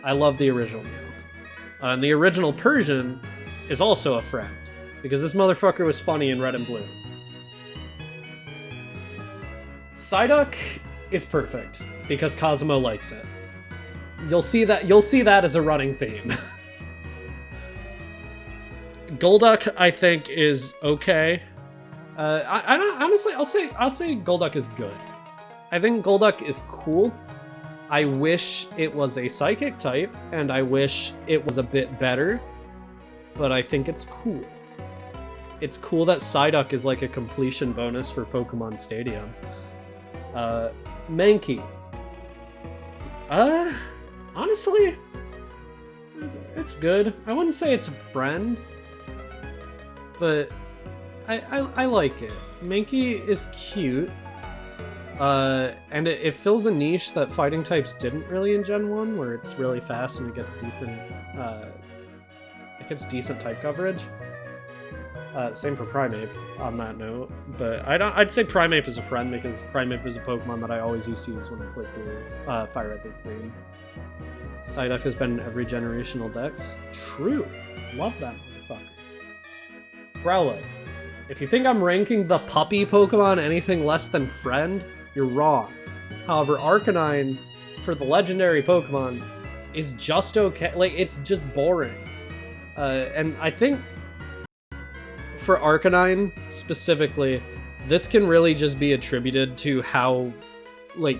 I love the original Meowth. And the original Persian is also a friend, because this motherfucker was funny in Red and Blue. Psyduck is perfect, because Cosmo likes it. You'll see that as a running theme. Golduck, I think, is okay. I don't honestly. I'll say Golduck is good. I think Golduck is cool. I wish it was a psychic type, and I wish it was a bit better. But I think it's cool. It's cool that Psyduck is like a completion bonus for Pokemon Stadium. Mankey. Honestly, it's good. I wouldn't say it's a friend, but I like it. Mankey is cute. And it fills a niche that fighting types didn't really in Gen 1, where it's really fast and it gets decent type coverage. Same for Primeape on that note, but I'd say Primeape is a friend, because Primeape is a Pokemon that I always used to use when I played through Fire Red Leaf Green. Psyduck has been in every generational dex. True. Love that motherfucker. Growlithe. If you think I'm ranking the puppy Pokemon anything less than friend, you're wrong. However, Arcanine, for the legendary Pokemon, is just okay. Like, it's just boring. And I think for Arcanine specifically, this can really just be attributed to how, like,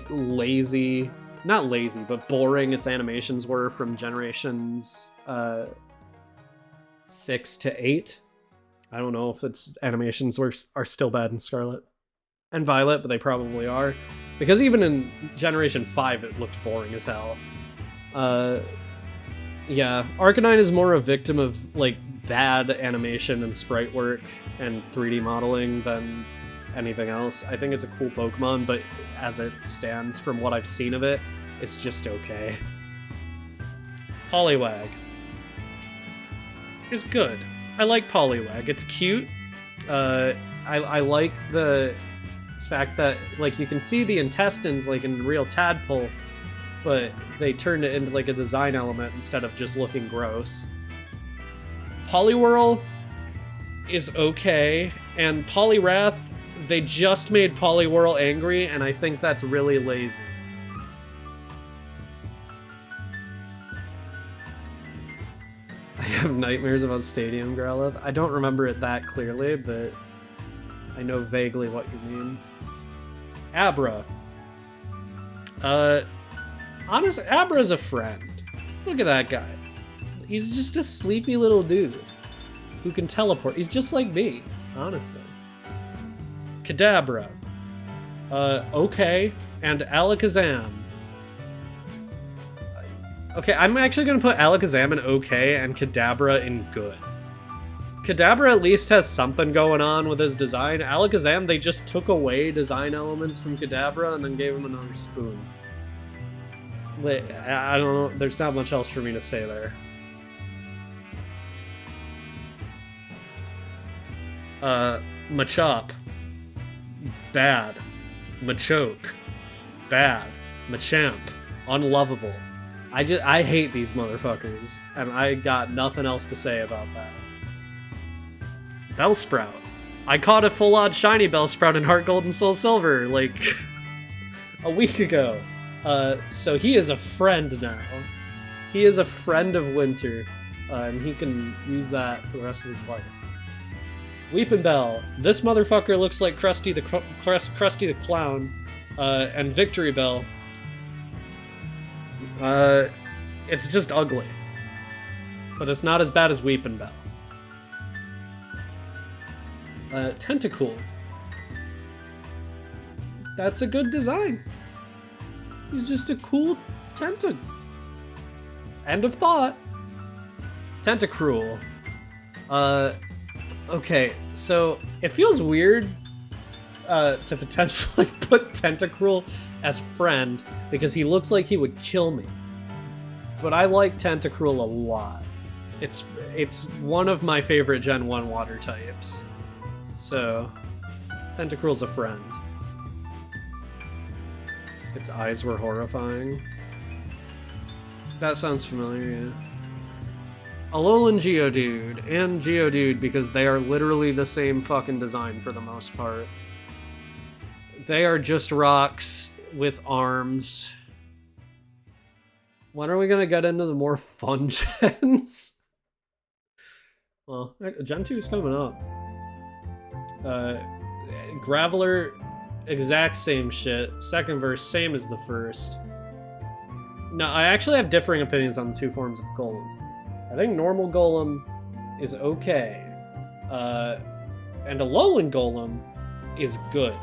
not lazy, but boring its animations were from generations 6 to 8. I don't know if its animations are still bad in Scarlet and Violet, but they probably are. Because even in Generation 5, it looked boring as hell. Yeah, Arcanine is more a victim of, like, bad animation and sprite work and 3D modeling than anything else. I think it's a cool Pokemon, but as it stands from what I've seen of it, it's just okay. Poliwag is good. I like Poliwag. It's cute. I like the fact that, like, you can see the intestines like in real Tadpole, but they turned it into like a design element instead of just looking gross. Poliwhirl is okay, and Poliwrath They just made Poliwhirl angry, and I think that's really lazy. I have nightmares about Stadium Growlithe. I don't remember it that clearly, but I know vaguely what you mean. Abra. Honestly, Abra's a friend. Look at that guy. He's just a sleepy little dude who can teleport. He's just like me, honestly. Kadabra. Okay. And Alakazam. Okay, I'm actually gonna put Alakazam in okay and Kadabra in good. Kadabra at least has something going on with his design. Alakazam, they just took away design elements from Kadabra and then gave him another spoon. I don't know, there's not much else for me to say there. Machop. Bad. Machoke. Bad. Machamp. Unlovable. I hate these motherfuckers, and I got nothing else to say about that. Bellsprout. I caught a full-on shiny Bellsprout in Heart Gold and Soul Silver, like, a week ago. So he is a friend now. He is a friend of Winter, and he can use that for the rest of his life. Weepinbell. This motherfucker looks like Krusty the Clown, and Victory Bell. It's just ugly. But it's not as bad as Weepinbell. Tentacool. That's a good design. He's just a cool Tenta. End of thought. Tentacruel. Okay, so it feels weird to potentially put Tentacruel as friend because he looks like he would kill me. But I like Tentacruel a lot. It's one of my favorite Gen 1 water types. So, Tentacruel's a friend. Its eyes were horrifying. That sounds familiar, yeah. Alolan Geodude and Geodude because they are literally the same fucking design for the most part. They are just rocks with arms. When are we gonna get into the more fun gens? Well, Gen 2 is coming up. Graveler, exact same shit. Second verse, same as the first. Now, I actually have differing opinions on the two forms of Golem. I think normal Golem is okay. And Alolan Golem is good.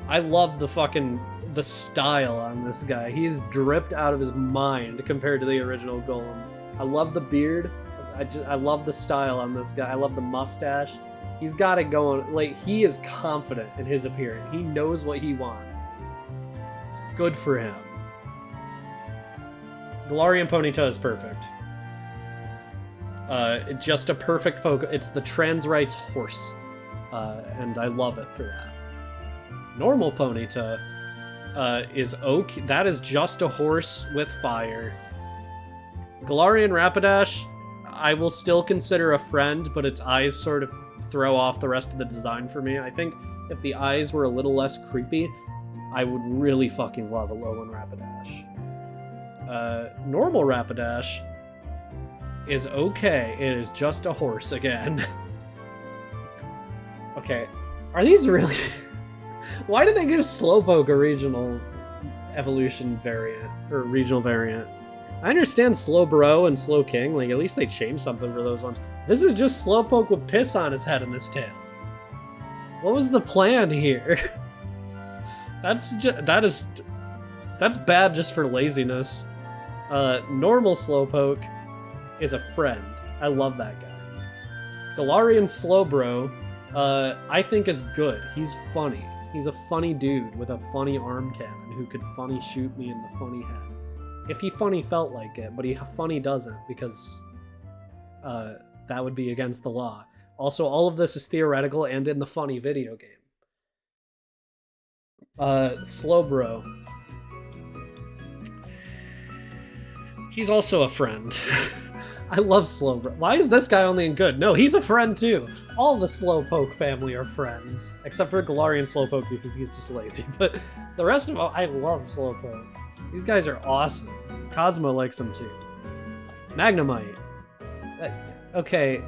I love the style on this guy. He's dripped out of his mind compared to the original Golem. I love the beard. I love the style on this guy. I love the mustache. He's got it going. Like, he is confident in his appearance. He knows what he wants. It's good for him. Galarian Ponyta is perfect. Just a perfect poke. It's the trans rights horse. And I love it for that. Normal Ponyta is okay. That is just a horse with fire. Galarian Rapidash, I will still consider a friend, but its eyes sort of throw off the rest of the design for me. I think if the eyes were a little less creepy, I would really fucking love Alolan Rapidash. Normal Rapidash is okay. It is just a horse again. Okay, are these really... Why did they give Slowpoke a regional evolution variant, or regional variant? I understand Slowbro and Slowking, like at least they changed something for those ones. This is just Slowpoke with piss on his head and his tail. What was the plan here? That's bad just for laziness. Normal Slowpoke is a friend. I love that guy. Galarian Slowbro, I think is good. He's funny. He's a funny dude with a funny arm cannon who could funny shoot me in the funny head. If he funny felt like it, but he funny doesn't because that would be against the law. Also, all of this is theoretical and in the funny video game. Slowbro. He's also a friend. I love Slowbro. Why is this guy only in good? No, he's a friend too. All the Slowpoke family are friends. Except for Galarian Slowpoke because he's just lazy. But the rest of them, I love Slowpoke. These guys are awesome. Cosmo likes them too. Magnemite. Okay.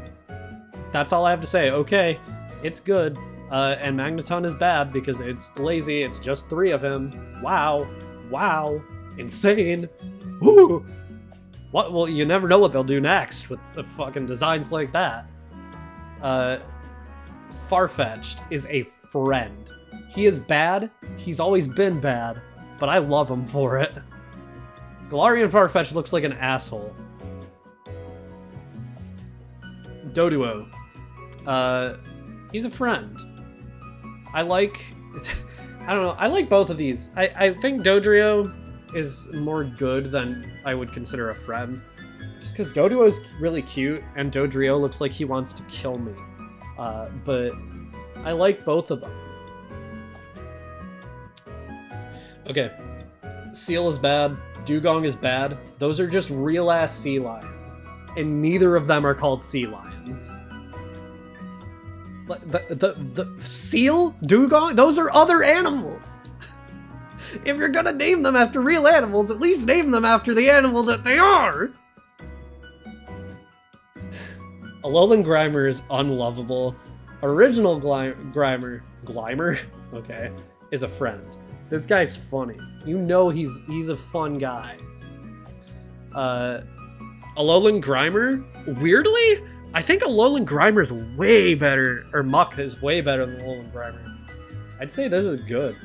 That's all I have to say. Okay. It's good. And Magneton is bad because it's lazy. It's just 3 of him. Wow. Wow. Insane. Woo! What? Well, you never know what they'll do next with the fucking designs like that. Farfetch'd is a friend. He is bad. He's always been bad, but I love him for it. Galarian Farfetch'd looks like an asshole. Doduo. He's a friend. I like... I don't know. I like both of these. I think Dodrio is more good than I would consider a friend. Just because Doduo is really cute, and Dodrio looks like he wants to kill me. But I like both of them. Okay. Seal is bad. Dugong is bad. Those are just real-ass sea lions. And neither of them are called sea lions. The seal? Dugong? Those are other animals! If you're gonna name them after real animals, at least name them after the animal that they are! Alolan Grimer is unlovable. Original Grimer... Glimer? Okay. Is a friend. This guy's funny. You know he's a fun guy. Alolan Grimer? Weirdly, I think Alolan Grimer's way better, or Muck is way better than Alolan Grimer. I'd say this is good.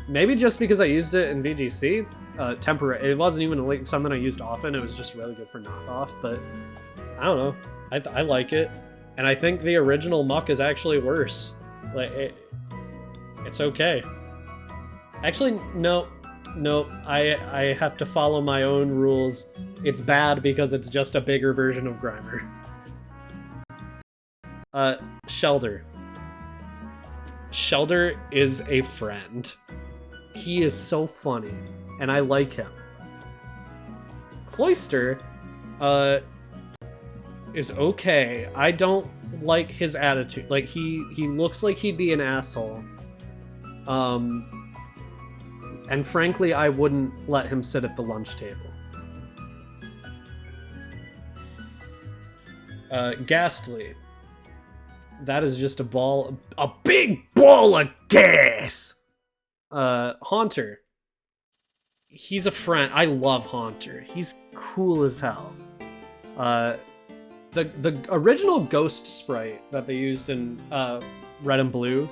Maybe just because I used it in VGC. It wasn't even like something I used often, it was just really good for knockoff, but I don't know. I like it. And I think the original Muck is actually worse. Like, it's okay. Actually, no, I have to follow my own rules. It's bad because it's just a bigger version of Grimer. Shelder. Shelder is a friend. He is so funny, and I like him. Cloyster, is okay. I don't like his attitude. Like, he looks like he'd be an asshole. And frankly, I wouldn't let him sit at the lunch table. Ghastly. That is just a big ball of gas! Haunter. He's a friend. I love Haunter. He's cool as hell. The original Ghost sprite that they used in Red and Blue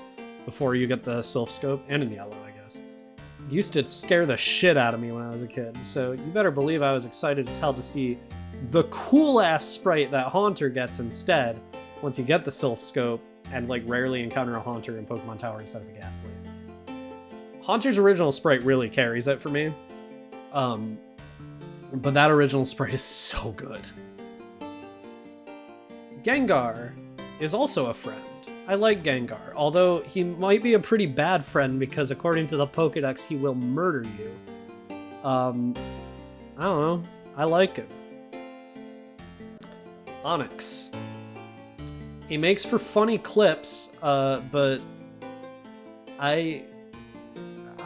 before you get the Sylph Scope, and in Yellow, I guess, used to scare the shit out of me when I was a kid. So you better believe I was excited as hell to see the cool-ass sprite that Haunter gets instead once you get the Sylph Scope and like rarely encounter a Haunter in Pokemon Tower instead of a Ghastly. Haunter's original sprite really carries it for me. But that original sprite is so good. Gengar is also a friend. I like Gengar, although he might be a pretty bad friend because according to the Pokedex, he will murder you. I don't know. I like him. Onix. He makes for funny clips, but I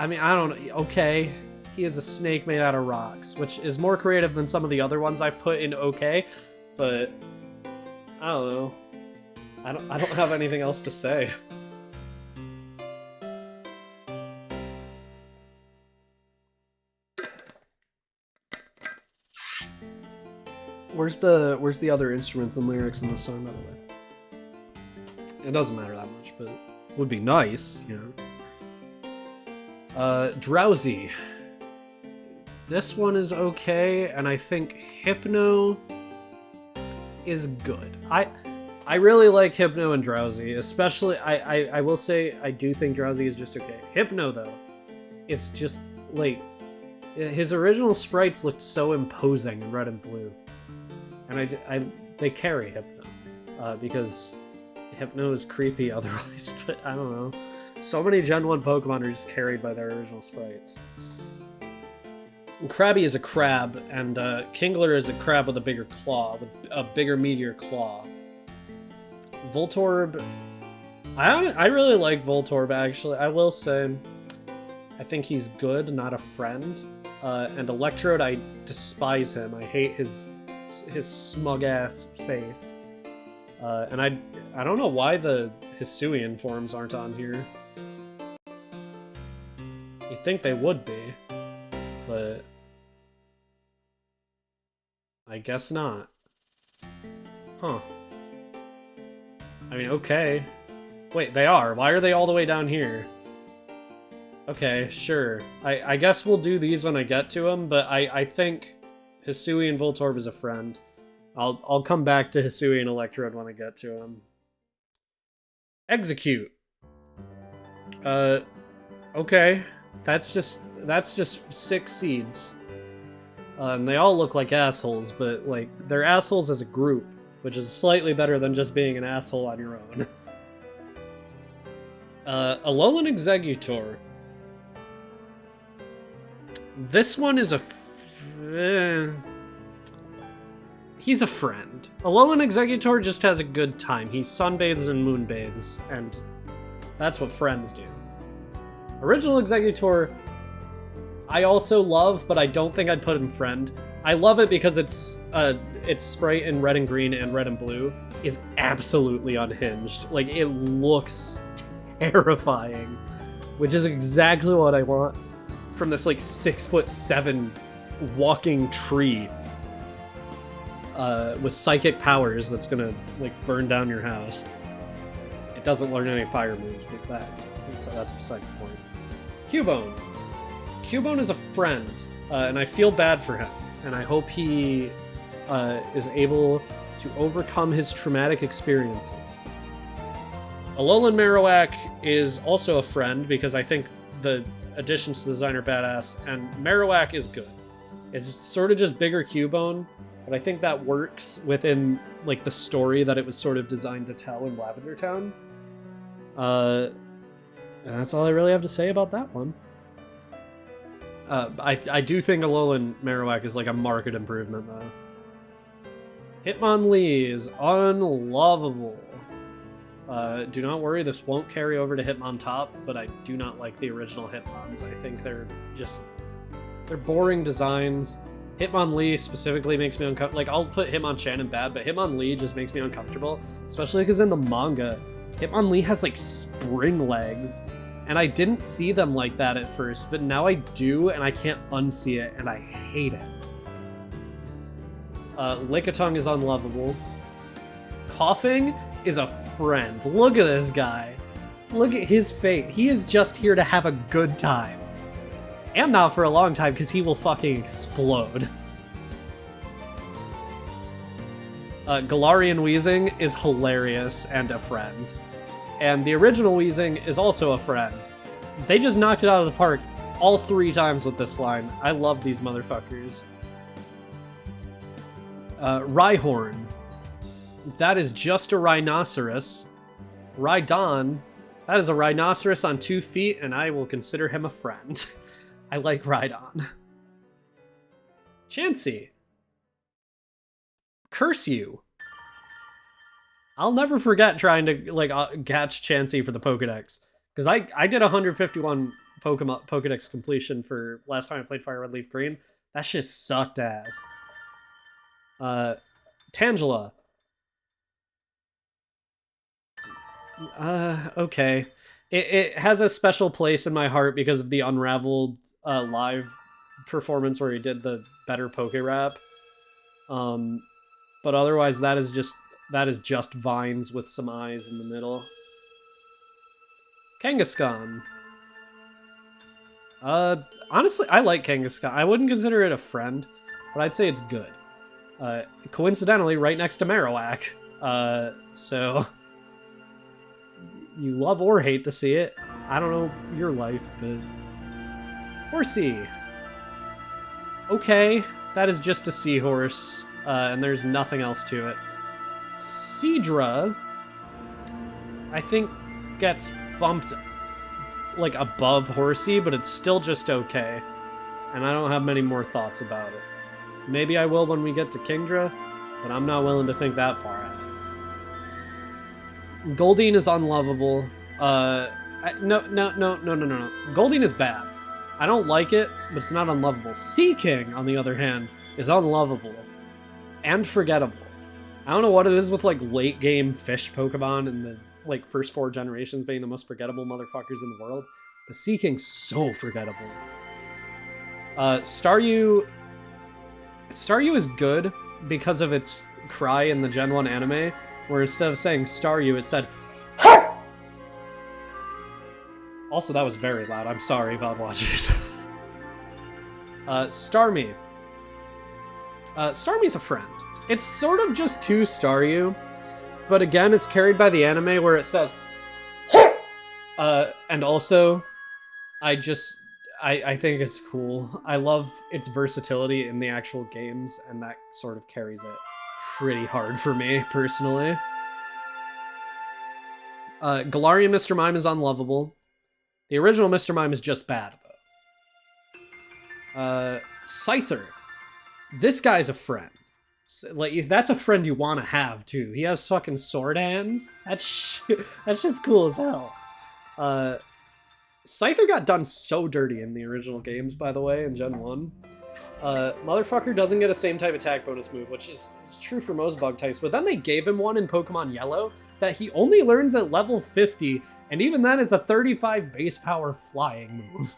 mean, I don't know. Okay, he is a snake made out of rocks, which is more creative than some of the other ones I've put in okay, but I don't know. I don't have anything else to say. Where's the other instruments and lyrics in the song, by the way? It doesn't matter that much, but it would be nice, you know. Drowsy. This one is okay, and I think Hypno is good. I really like Hypno and Drowsy, especially, I will say, I do think Drowsy is just okay. Hypno, though, it's just, like, his original sprites looked so imposing in Red and Blue. And they carry Hypno, because Hypno is creepy otherwise, but I don't know. So many Gen 1 Pokemon are just carried by their original sprites. Krabby is a crab, and Kingler is a crab with a bigger claw, with a bigger, meatier claw. Voltorb... I really like Voltorb, actually. I will say, I think he's good, not a friend. And Electrode, I despise him. I hate his smug-ass face. And I don't know why the Hisuian forms aren't on here. You'd think they would be, but I guess not. Huh. I mean, okay. Wait, they are. Why are they all the way down here? Okay, sure. I guess we'll do these when I get to them, but I think Hisuian Voltorb is a friend. I'll come back to Hisuian Electrode when I get to him. Execute. Okay. That's just 6 seeds. And they all look like assholes, but like they're assholes as a group, which is slightly better than just being an asshole on your own. Alolan Exeggutor. This one is he's a friend. Alolan Exeggutor just has a good time. He sunbathes and moonbathes, and that's what friends do. Original Exeggutor, I also love, but I don't think I'd put him friend. I love it because its sprite in red and green and red and blue is absolutely unhinged. Like, it looks terrifying, which is exactly what I want from this like 6'7" walking tree with psychic powers that's gonna like burn down your house. It doesn't learn any fire moves, but that's besides the point. Cubone. Cubone is a friend, and I feel bad for him, and I hope he is able to overcome his traumatic experiences. Alolan Marowak is also a friend because I think the additions to the design are badass, and Marowak is good. It's sort of just bigger Cubone, but I think that works within like the story that it was sort of designed to tell in Lavender Town. And that's all I really have to say about that one. I do think Alolan Marowak is like a market improvement, though. Hitmonlee is unlovable. Do not worry, this won't carry over to Hitmontop, but I do not like the original Hitmons. I think they're boring designs. Hitmonlee specifically makes me uncomfortable. Like, I'll put Hitmonchan in bad, but Hitmonlee just makes me uncomfortable, especially because in the manga, Hitmonlee has like spring legs, and I didn't see them like that at first, but now I do, and I can't unsee it, and I hate it. Lickitung is unlovable. Coughing is a friend. Look at this guy. Look at his fate. He is just here to have a good time. And not for a long time, because he will fucking explode. Galarian Weezing is hilarious and a friend. And the original Weezing is also a friend. They just knocked it out of the park all 3 times with this line. I love these motherfuckers. Rhyhorn. That is just a rhinoceros. Rhydon. That is a rhinoceros on 2 feet, and I will consider him a friend. I like Rhydon. Chansey. Curse you. I'll never forget trying to like catch Chansey for the Pokedex, because I did 151 Pokedex completion for last time I played Fire Red Leaf Green. That shit sucked ass. Tangela. Okay. It has a special place in my heart because of the Unraveled live performance where he did the better Pokerap. But otherwise, that is just vines with some eyes in the middle. Kangaskhan. Honestly, I like Kangaskhan. I wouldn't consider it a friend, but I'd say it's good. Coincidentally, right next to Marowak. So you love or hate to see it. I don't know your life, but Horsey. Okay, that is just a seahorse, and there's nothing else to it. Seadra, I think, gets bumped like above Horsey, but it's still just okay. and I don't have many more thoughts about it. Maybe I will when we get to Kingdra, but I'm not willing to think that far ahead. Goldeen is unlovable. No. Goldeen is bad. I don't like it, but it's not unlovable. Seaking, on the other hand, is unlovable and forgettable. I don't know what it is with like late game fish Pokemon and the like first 4 generations being the most forgettable motherfuckers in the world, but Seaking's so forgettable. Staryu is good because of its cry in the Gen 1 anime, where instead of saying Staryu, it said HAH! Also, that was very loud. I'm sorry, VOD watchers. Starmie. Starmie's a friend. It's sort of just 2 Staryu, but again, it's carried by the anime where it says HAH! And also, I think it's cool. I love its versatility in the actual games, and that sort of carries it pretty hard for me, personally. Galarian Mr. Mime is unlovable. The original Mr. Mime is just bad, though. Scyther. This guy's a friend. Like, that's a friend you want to have, too. He has fucking sword hands. That shit's cool as hell. Scyther got done so dirty in the original games, by the way, in Gen 1. Motherfucker doesn't get a same type attack bonus move, which is true for most bug types, but then they gave him one in Pokemon Yellow that he only learns at level 50, and even then it's a 35 base power flying move.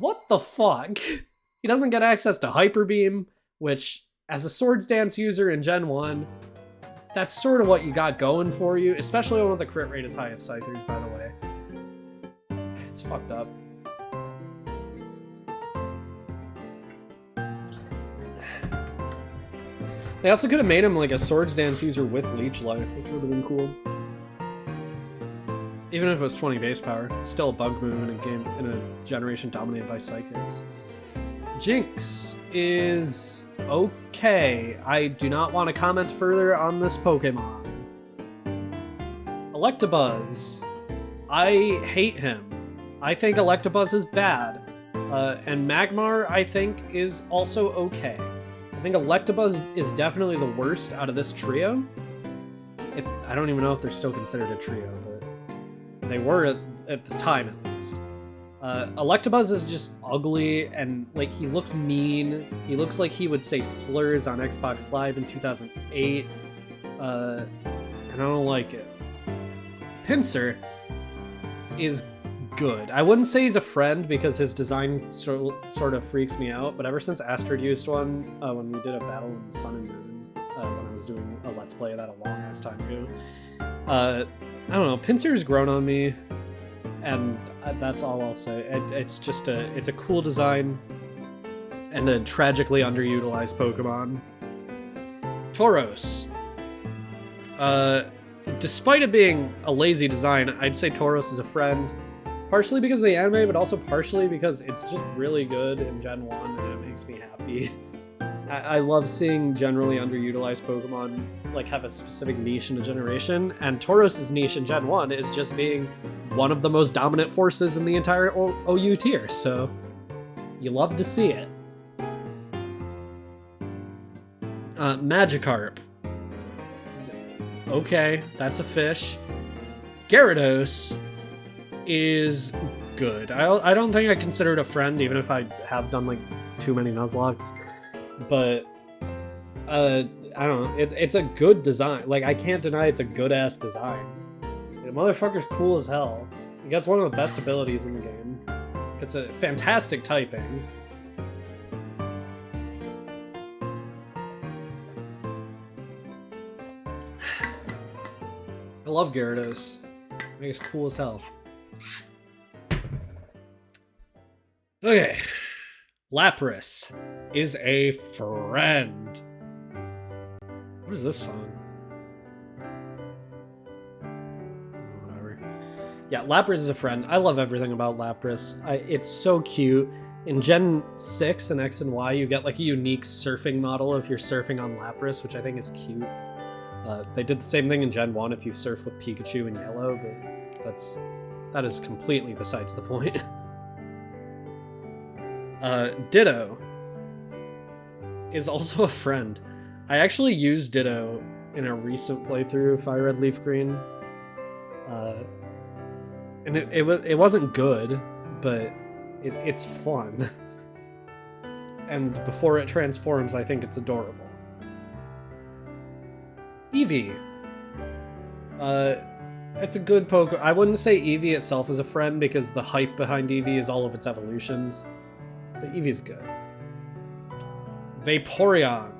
What the fuck? He doesn't get access to Hyper Beam, which, as a Swords Dance user in Gen 1, that's sort of what you got going for you, especially when the crit rate is high as Scyther's, by the way. It's fucked up. They also could have made him like a Swords Dance user with Leech Life, which would have been cool. Even if it was 20 base power, it's still a bug move in a game in a generation dominated by Psychics. Jinx is okay. I do not want to comment further on this Pokemon. Electabuzz. I hate him. I think Electabuzz is bad. And Magmar, I think, is also okay. I think Electabuzz is definitely the worst out of this trio. I don't even know if they're still considered a trio, but they were at the time, at least. Electabuzz is just ugly, and like he looks mean. He looks like he would say slurs on Xbox Live in 2008, and I don't like it. Pinsir is good. I wouldn't say he's a friend because his design sort of freaks me out, but ever since Astrid used one, when we did a battle in Sun and Moon, when I was doing a Let's Play of that a long ass time ago, I don't know, Pinsir's grown on me, and that's all I'll say. It's just it's a cool design, and a tragically underutilized Pokemon. Tauros. Despite it being a lazy design, I'd say Tauros is a friend. Partially because of the anime, but also partially because it's just really good in Gen 1 and it makes me happy. I love seeing generally underutilized Pokemon like have a specific niche in a generation, and Tauros' niche in Gen 1 is just being one of the most dominant forces in the entire OU tier, so you love to see it. Magikarp. Okay, that's a fish. Gyarados is good. I don't think I consider it a friend, even if I have done like too many Nuzlockes. But I don't know. It's a good design. Like, I can't deny it's a good ass design. The motherfucker's cool as hell. He gets one of the best abilities in the game. It's a fantastic typing. I love Gyarados. I think it's cool as hell. Okay. Lapras is a friend. What is this song? Whatever. Yeah, Lapras is a friend. I love everything about Lapras. It's so cute. In Gen 6 and X and Y, you get like a unique surfing model if you're surfing on Lapras, which I think is cute. They did the same thing in Gen 1 if you surf with Pikachu in Yellow, but that is completely besides the point. Ditto is also a friend. I actually used Ditto in a recent playthrough of Fire Red Leaf Green. And it wasn't good, but it's fun. And before it transforms, I think it's adorable. Eevee. It's a good Pokemon. I wouldn't say Eevee itself is a friend because the hype behind Eevee is all of its evolutions. But Eevee's good. Vaporeon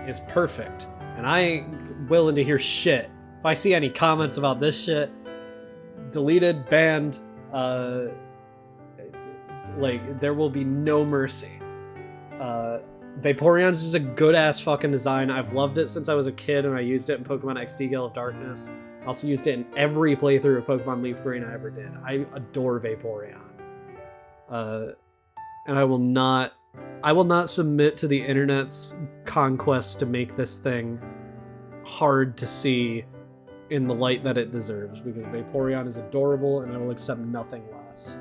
is perfect. And I ain't willing to hear shit. If I see any comments about this shit, deleted, banned, like, there will be no mercy. Vaporeon's just a good-ass fucking design. I've loved it since I was a kid, and I used it in Pokemon XD Gale of Darkness. I also used it in every playthrough of Pokemon Leaf Green I ever did. I adore Vaporeon. And I will not submit to the internet's conquest to make this thing hard to see in the light that it deserves, because Vaporeon is adorable, and I will accept nothing less.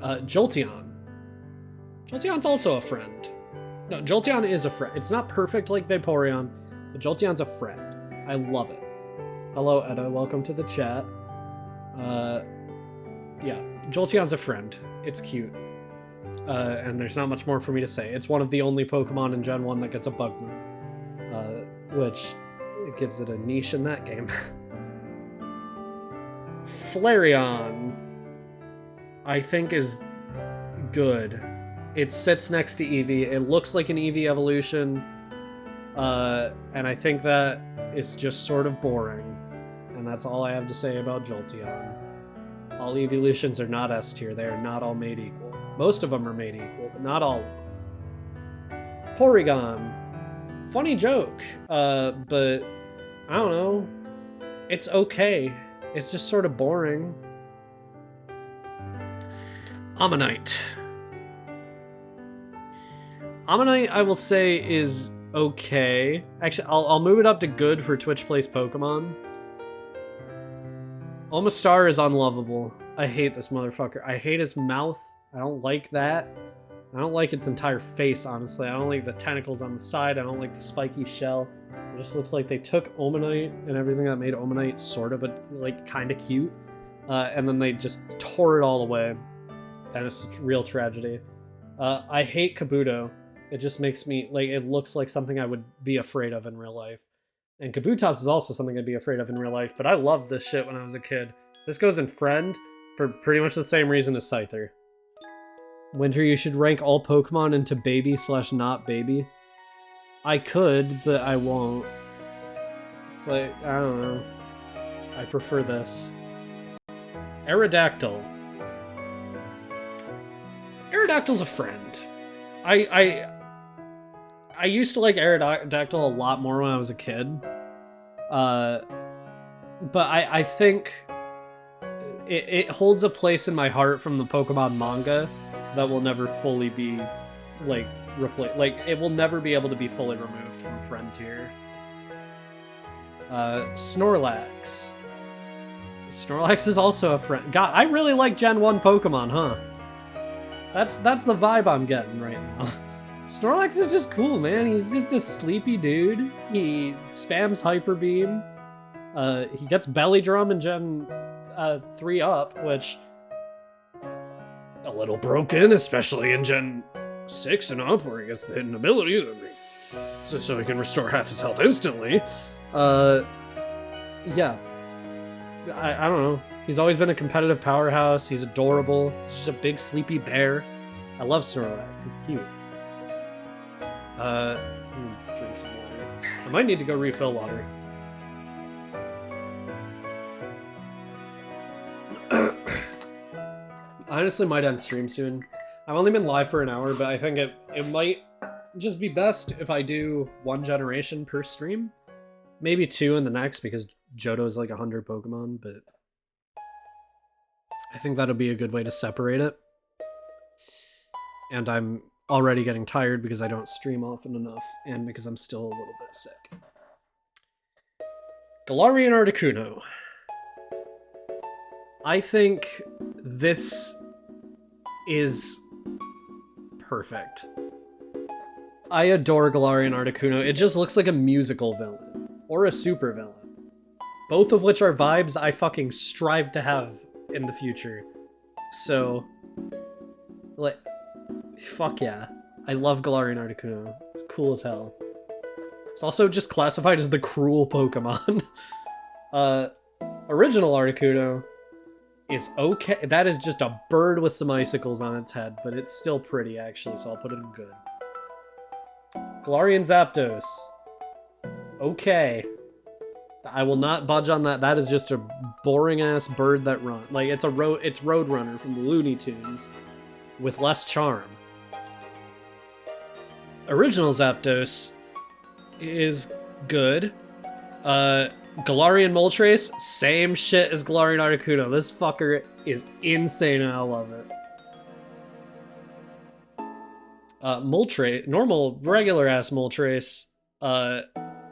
Jolteon. Jolteon's also a friend. No, Jolteon is a friend. It's not perfect like Vaporeon, but Jolteon's a friend. I love it. Hello, Edda. Welcome to the chat. Yeah, Jolteon's a friend. It's cute. And there's not much more for me to say. It's one of the only Pokemon in Gen 1 that gets a bug move, which gives it a niche in that game. Flareon, I think, is good. It sits next to Eevee. It looks like an Eevee evolution, and I think that is just sort of boring. And that's all I have to say about Jolteon. All evolutions are not S tier. They are not all made equal. Most of them are made equal, but not all of them. Porygon. Funny joke, but I don't know. It's okay. It's just sort of boring. Ammonite. Ammonite, I will say, is okay. Actually, I'll move it up to good for Twitch Plays Pokemon. Omastar is unlovable. I hate this motherfucker. I hate his mouth. I don't like that. I don't like its entire face, honestly. I don't like the tentacles on the side. I don't like the spiky shell. It just looks like they took Omanite and everything that made Omanite sort of kind of cute, and then they just tore it all away. And it's a real tragedy. I hate Kabuto. It just makes me, it looks like something I would be afraid of in real life. And Kabutops is also something I'd be afraid of in real life, but I loved this shit when I was a kid. This goes in friend for pretty much the same reason as Scyther. Winter, you should rank all Pokemon into baby/not baby. I could, but I won't. It's like, I don't know. I prefer this. Aerodactyl. Aerodactyl's a friend. I used to like Aerodactyl a lot more when I was a kid. But I think it holds a place in my heart from the Pokemon manga that will never fully be, replaced. It will never be able to be fully removed from friend tier. Snorlax. Snorlax is also a friend. God, I really like Gen 1 Pokemon, huh? That's the vibe I'm getting right now. Snorlax is just cool, man. He's just a sleepy dude. He spams Hyper Beam. He gets Belly Drum in Gen 3 up, which a little broken, especially in Gen 6 and up, where he gets the hidden ability, so he can restore half his health instantly. Yeah. I don't know. He's always been a competitive powerhouse. He's adorable. He's just a big sleepy bear. I love Snorlax. He's cute. Drink some water. I might need to go refill water. I honestly might end stream soon. I've only been live for an hour, but I think it might just be best if I do one generation per stream. Maybe two in the next, because Johto is like 100 Pokemon, but I think that'll be a good way to separate it. And I'm already getting tired because I don't stream often enough, and because I'm still a little bit sick. Galarian Articuno. I think this is perfect. I adore Galarian Articuno. It just looks like a musical villain or a super villain. Both of which are vibes I fucking strive to have in the future. So, like, fuck yeah. I love Galarian Articuno. It's cool as hell. It's also just classified as the cruel Pokemon. Original Articuno is okay. That is just a bird with some icicles on its head, but it's still pretty actually, so I'll put it in good. Galarian Zapdos. Okay. I will not budge on that. That is just a boring ass bird that runs. Like it's Roadrunner from the Looney Tunes with less charm. Original Zapdos is good. Galarian Moltres, same shit as Galarian Articuno. This fucker is insane and I love it. Moltres, normal, regular ass Moltres,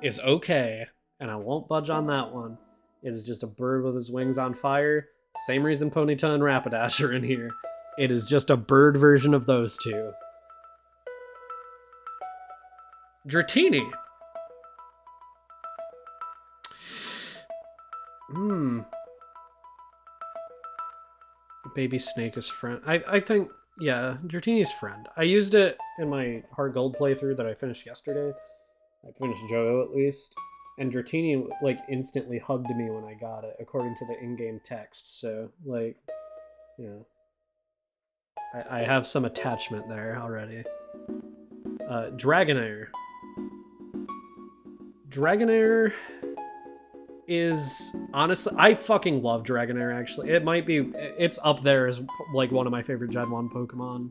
is okay. And I won't budge on that one. It is just a bird with his wings on fire. Same reason Ponyta and Rapidash are in here. It is just a bird version of those two. Dratini. Baby Snake is friend. I think, yeah, Dratini's friend. I used it in my Heart Gold playthrough that I finished yesterday. I finished Johto at least. And Dratini, like, instantly hugged me when I got it, according to the in-game text. So, like, you know, I have some attachment there already. Dragonair. Dragonair is, honestly, I fucking love Dragonair, actually. It might be, it's up there as, like, one of my favorite Gen 1 Pokemon.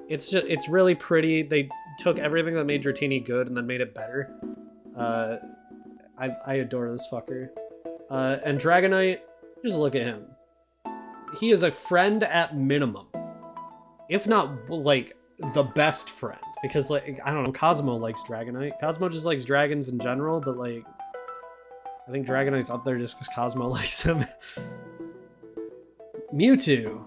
It's really pretty. They took everything that made Dratini good and then made it better. I adore this fucker. And Dragonite, just look at him. He is a friend at minimum. If not, like, the best friend. Because, like, I don't know, Cosmo likes Dragonite. Cosmo just likes dragons in general, but, like, I think Dragonite's up there just because Cosmo likes him. Mewtwo.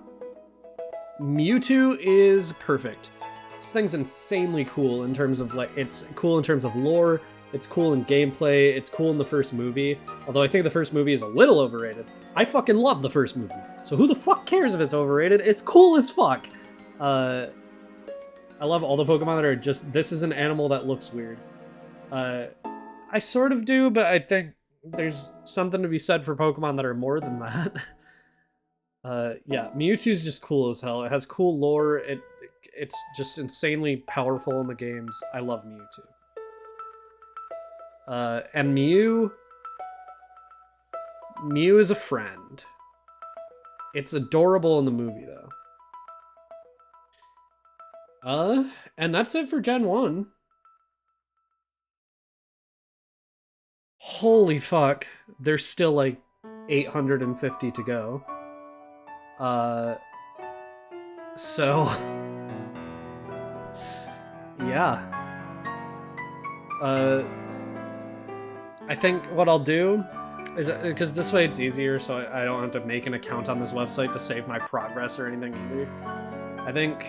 Mewtwo is perfect. This thing's insanely cool in terms of, like, it's cool in terms of lore. It's cool in gameplay, it's cool in the first movie, although I think the first movie is a little overrated. I fucking love the first movie, so who the fuck cares if it's overrated? It's cool as fuck! I love all the Pokemon that are just, this is an animal that looks weird. I sort of do, but I think there's something to be said for Pokemon that are more than that. Yeah, Mewtwo's just cool as hell. It has cool lore, it's just insanely powerful in the games. I love Mewtwo. And Mew is a friend. It's adorable in the movie, though. And that's it for Gen 1. Holy fuck. There's still, like, 850 to go. So... yeah. I think what I'll do is, because this way it's easier, so I don't have to make an account on this website to save my progress or anything either. I think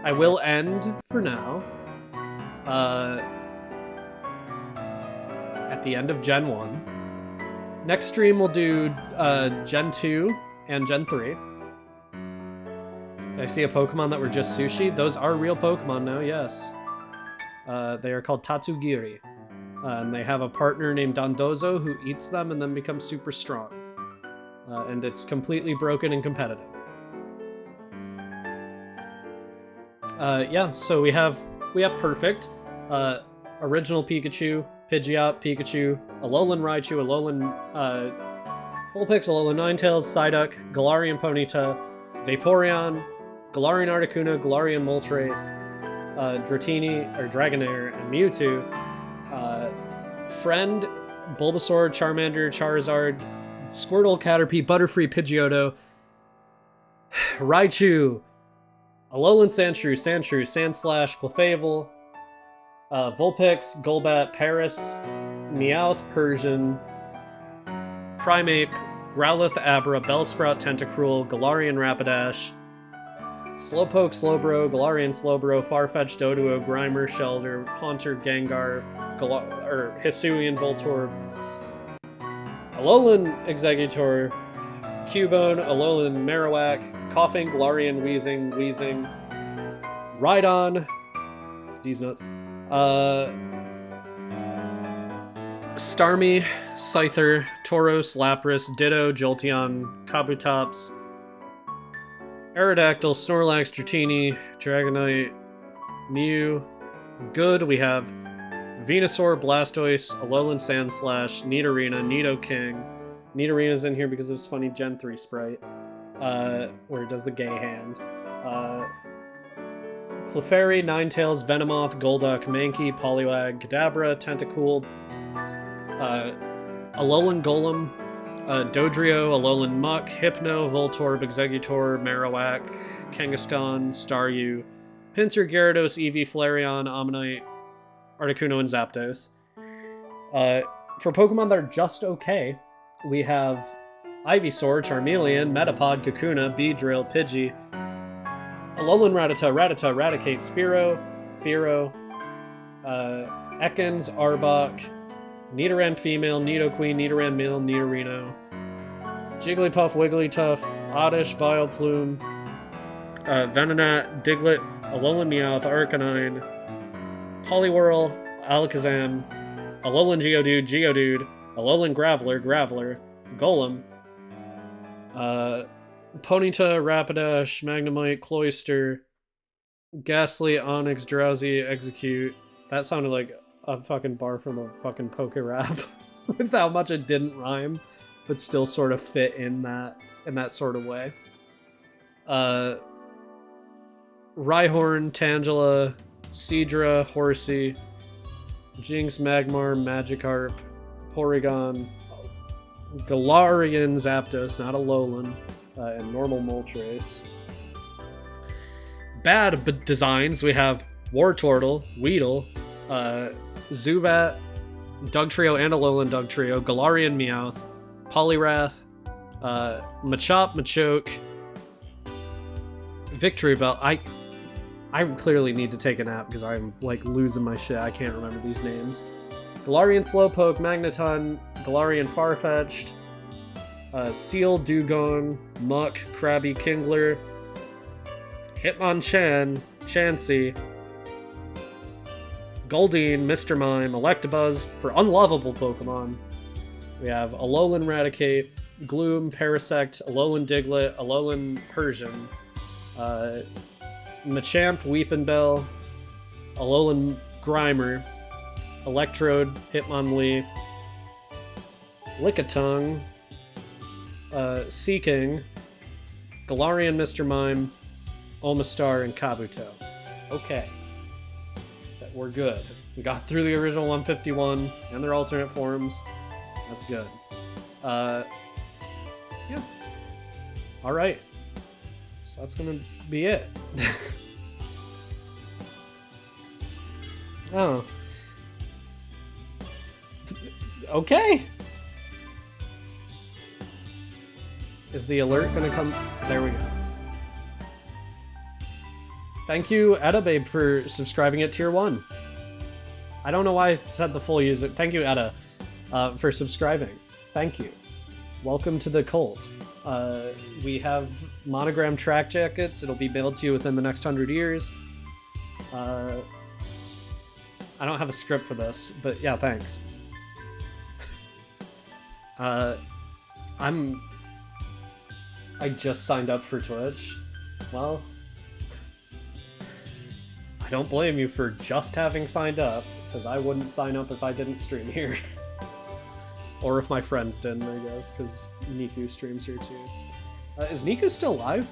I will end for now. At the end of Gen 1. Next stream we'll do Gen 2 and Gen 3. I see a Pokemon that were just sushi. Those are real Pokemon now, yes. They are called Tatsugiri. And they have a partner named Dondozo who eats them and then becomes super strong. And it's completely broken and competitive. Yeah, so we have perfect. Original Pikachu, Pidgeot, Pikachu, Alolan Raichu, Alolan Vulpix, Alolan Ninetales, Psyduck, Galarian Ponyta, Vaporeon, Galarian Articuno, Galarian Moltres, Dratini, or Dragonair, and Mewtwo. Friend, Bulbasaur, Charmander, Charizard, Squirtle, Caterpie, Butterfree, Pidgeotto, Raichu, Alolan Sandshrew, Sandslash, Clefable, Vulpix, Golbat, Paris, Meowth, Persian, Primeape, Growlithe, Abra, Bellsprout, Tentacruel, Galarian Rapidash, Slowpoke, Slowbro, Galarian Slowbro, Farfetch'd, Doduo, Grimer, Shelter, Haunter, Gengar, Hisuian Voltorb, Alolan Exeggutor, Cubone, Alolan Marowak, Coughing, Galarian Weezing, Rhydon, these nuts, Starmie, Scyther, Tauros, Lapras, Ditto, Jolteon, Kabutops, Aerodactyl, Snorlax, Dratini, Dragonite, Mew. Good, we have Venusaur, Blastoise, Alolan Sandslash, Nidorina, Nidoking. Nidorina's in here because of his funny Gen 3 sprite, where it does the gay hand. Clefairy, Ninetales, Venomoth, Golduck, Mankey, Poliwag, Kadabra, Tentacool, Alolan Golem, Dodrio, Alolan Muck, Hypno, Voltorb, Exeggutor, Marowak, Kangaskhan, Staryu, Pinsir, Gyarados, Eevee, Flareon, Ammonite, Articuno, and Zapdos. For Pokemon that are just okay, we have Ivysaur, Charmeleon, Metapod, Kakuna, Beedrill, Pidgey, Alolan Rattata, Raticate, Spearow, Fearow, Ekans, Arbok, Nidoran Female, Nidoqueen, Nidoran Male, Nidorino, Jigglypuff, Wigglytuff, Oddish, Vileplume, Venonat, Diglett, Alolan Meowth, Arcanine, Poliwhirl, Alakazam, Alolan Geodude, Alolan Graveler, Golem, Ponyta, Rapidash, Magnemite, Cloyster, Ghastly, Onyx, Drowsy, Execute. That sounded like a fucking bar from a fucking Poke Rap with how much it didn't rhyme, but still sort of fit in that sort of way. Rhyhorn, Tangela, Seadra, Horsey, Jinx, Magmar, Magikarp, Porygon, Galarian Zapdos, not Alolan, and normal Moltres. Bad designs, we have Wartortle, Weedle, Zubat, Dugtrio and Alolan Dugtrio, Galarian Meowth, Poliwrath, Machop, Machoke, Victory Bell. I clearly need to take a nap because I'm like losing my shit. I can't remember these names. Galarian Slowpoke, Magneton, Galarian Farfetch'd, Seal, Dugong, Muck, Krabby, Kingler, Hitmonchan, Chansey, Goldeen, Mr. Mime, Electabuzz. For unlovable Pokemon, we have Alolan Raticate, Gloom, Parasect, Alolan Diglett, Alolan Persian, Machamp, Weepinbell, Alolan Grimer, Electrode, Hitmonlee, Lickitung, Seaking, Galarian Mr. Mime, Omastar, and Kabuto. Okay. We're good. We got through the original 151 and their alternate forms. That's good. Yeah. Alright. So that's gonna be it. Oh. Okay. Is the alert gonna come? There we go. Thank you, Edda Babe, for subscribing at tier 1. I don't know why I said the full user. Thank you, Edda, for subscribing. Thank you. Welcome to the cult. We have monogram track jackets. It'll be mailed to you within the next 100 years. I don't have a script for this, but yeah, thanks. I just signed up for Twitch. Well, I don't blame you for just having signed up, because I wouldn't sign up if I didn't stream here. Or if my friends didn't, I guess, because Niku streams here too. Is Niku still live?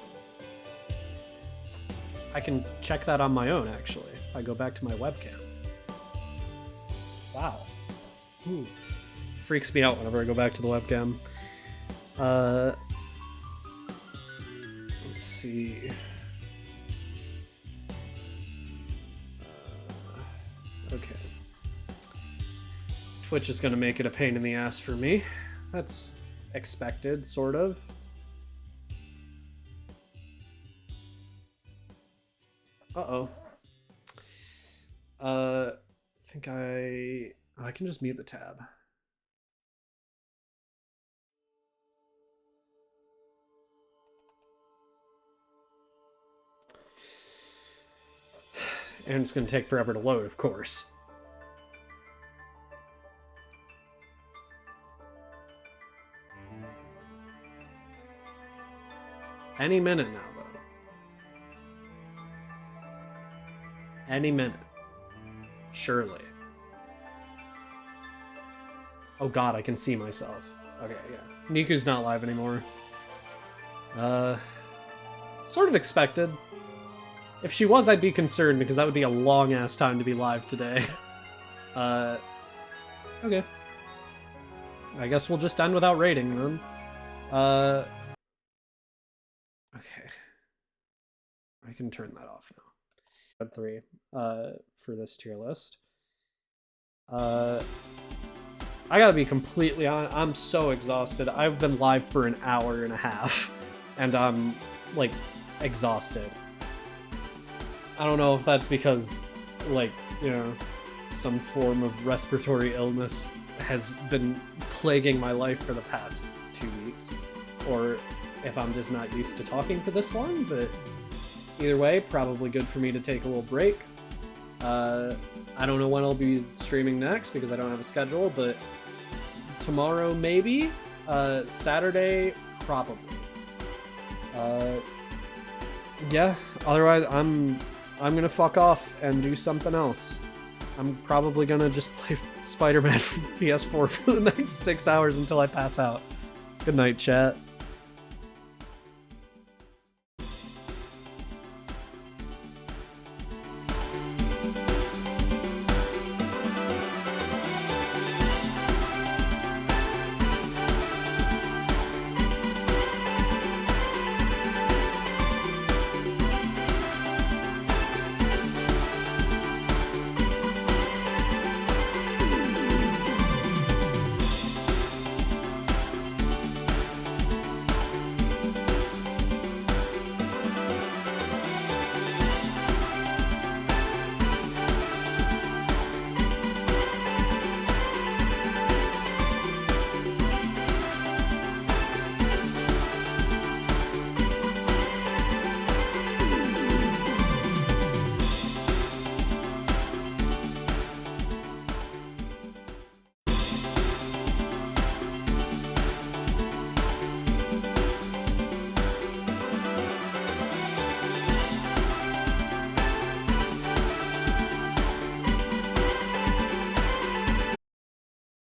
I can check that on my own, actually, if I go back to my webcam. Wow. Ooh. Freaks me out whenever I go back to the webcam. Let's see. Okay. Twitch is going to make it a pain in the ass for me. That's expected, sort of. Uh-oh. I think I can just mute the tab. And it's going to take forever to load, of course. Any minute now, though. Any minute. Surely. Oh god, I can see myself. Okay, yeah. Niku's not live anymore. Sort of expected. If she was, I'd be concerned, because that would be a long-ass time to be live today. Okay. I guess we'll just end without rating, then. Okay. I can turn that off now. 3, for this tier list. I gotta be completely honest, I'm so exhausted. I've been live for an hour and a half, and I'm, like, exhausted. I don't know if that's because, like, you know, some form of respiratory illness has been plaguing my life for the past 2 weeks, or if I'm just not used to talking for this long, but either way, probably good for me to take a little break. I don't know when I'll be streaming next because I don't have a schedule, but tomorrow maybe, Saturday probably. Yeah, otherwise I'm gonna fuck off and do something else. I'm probably gonna just play Spider-Man for PS4 for the next 6 hours until I pass out. Good night, chat.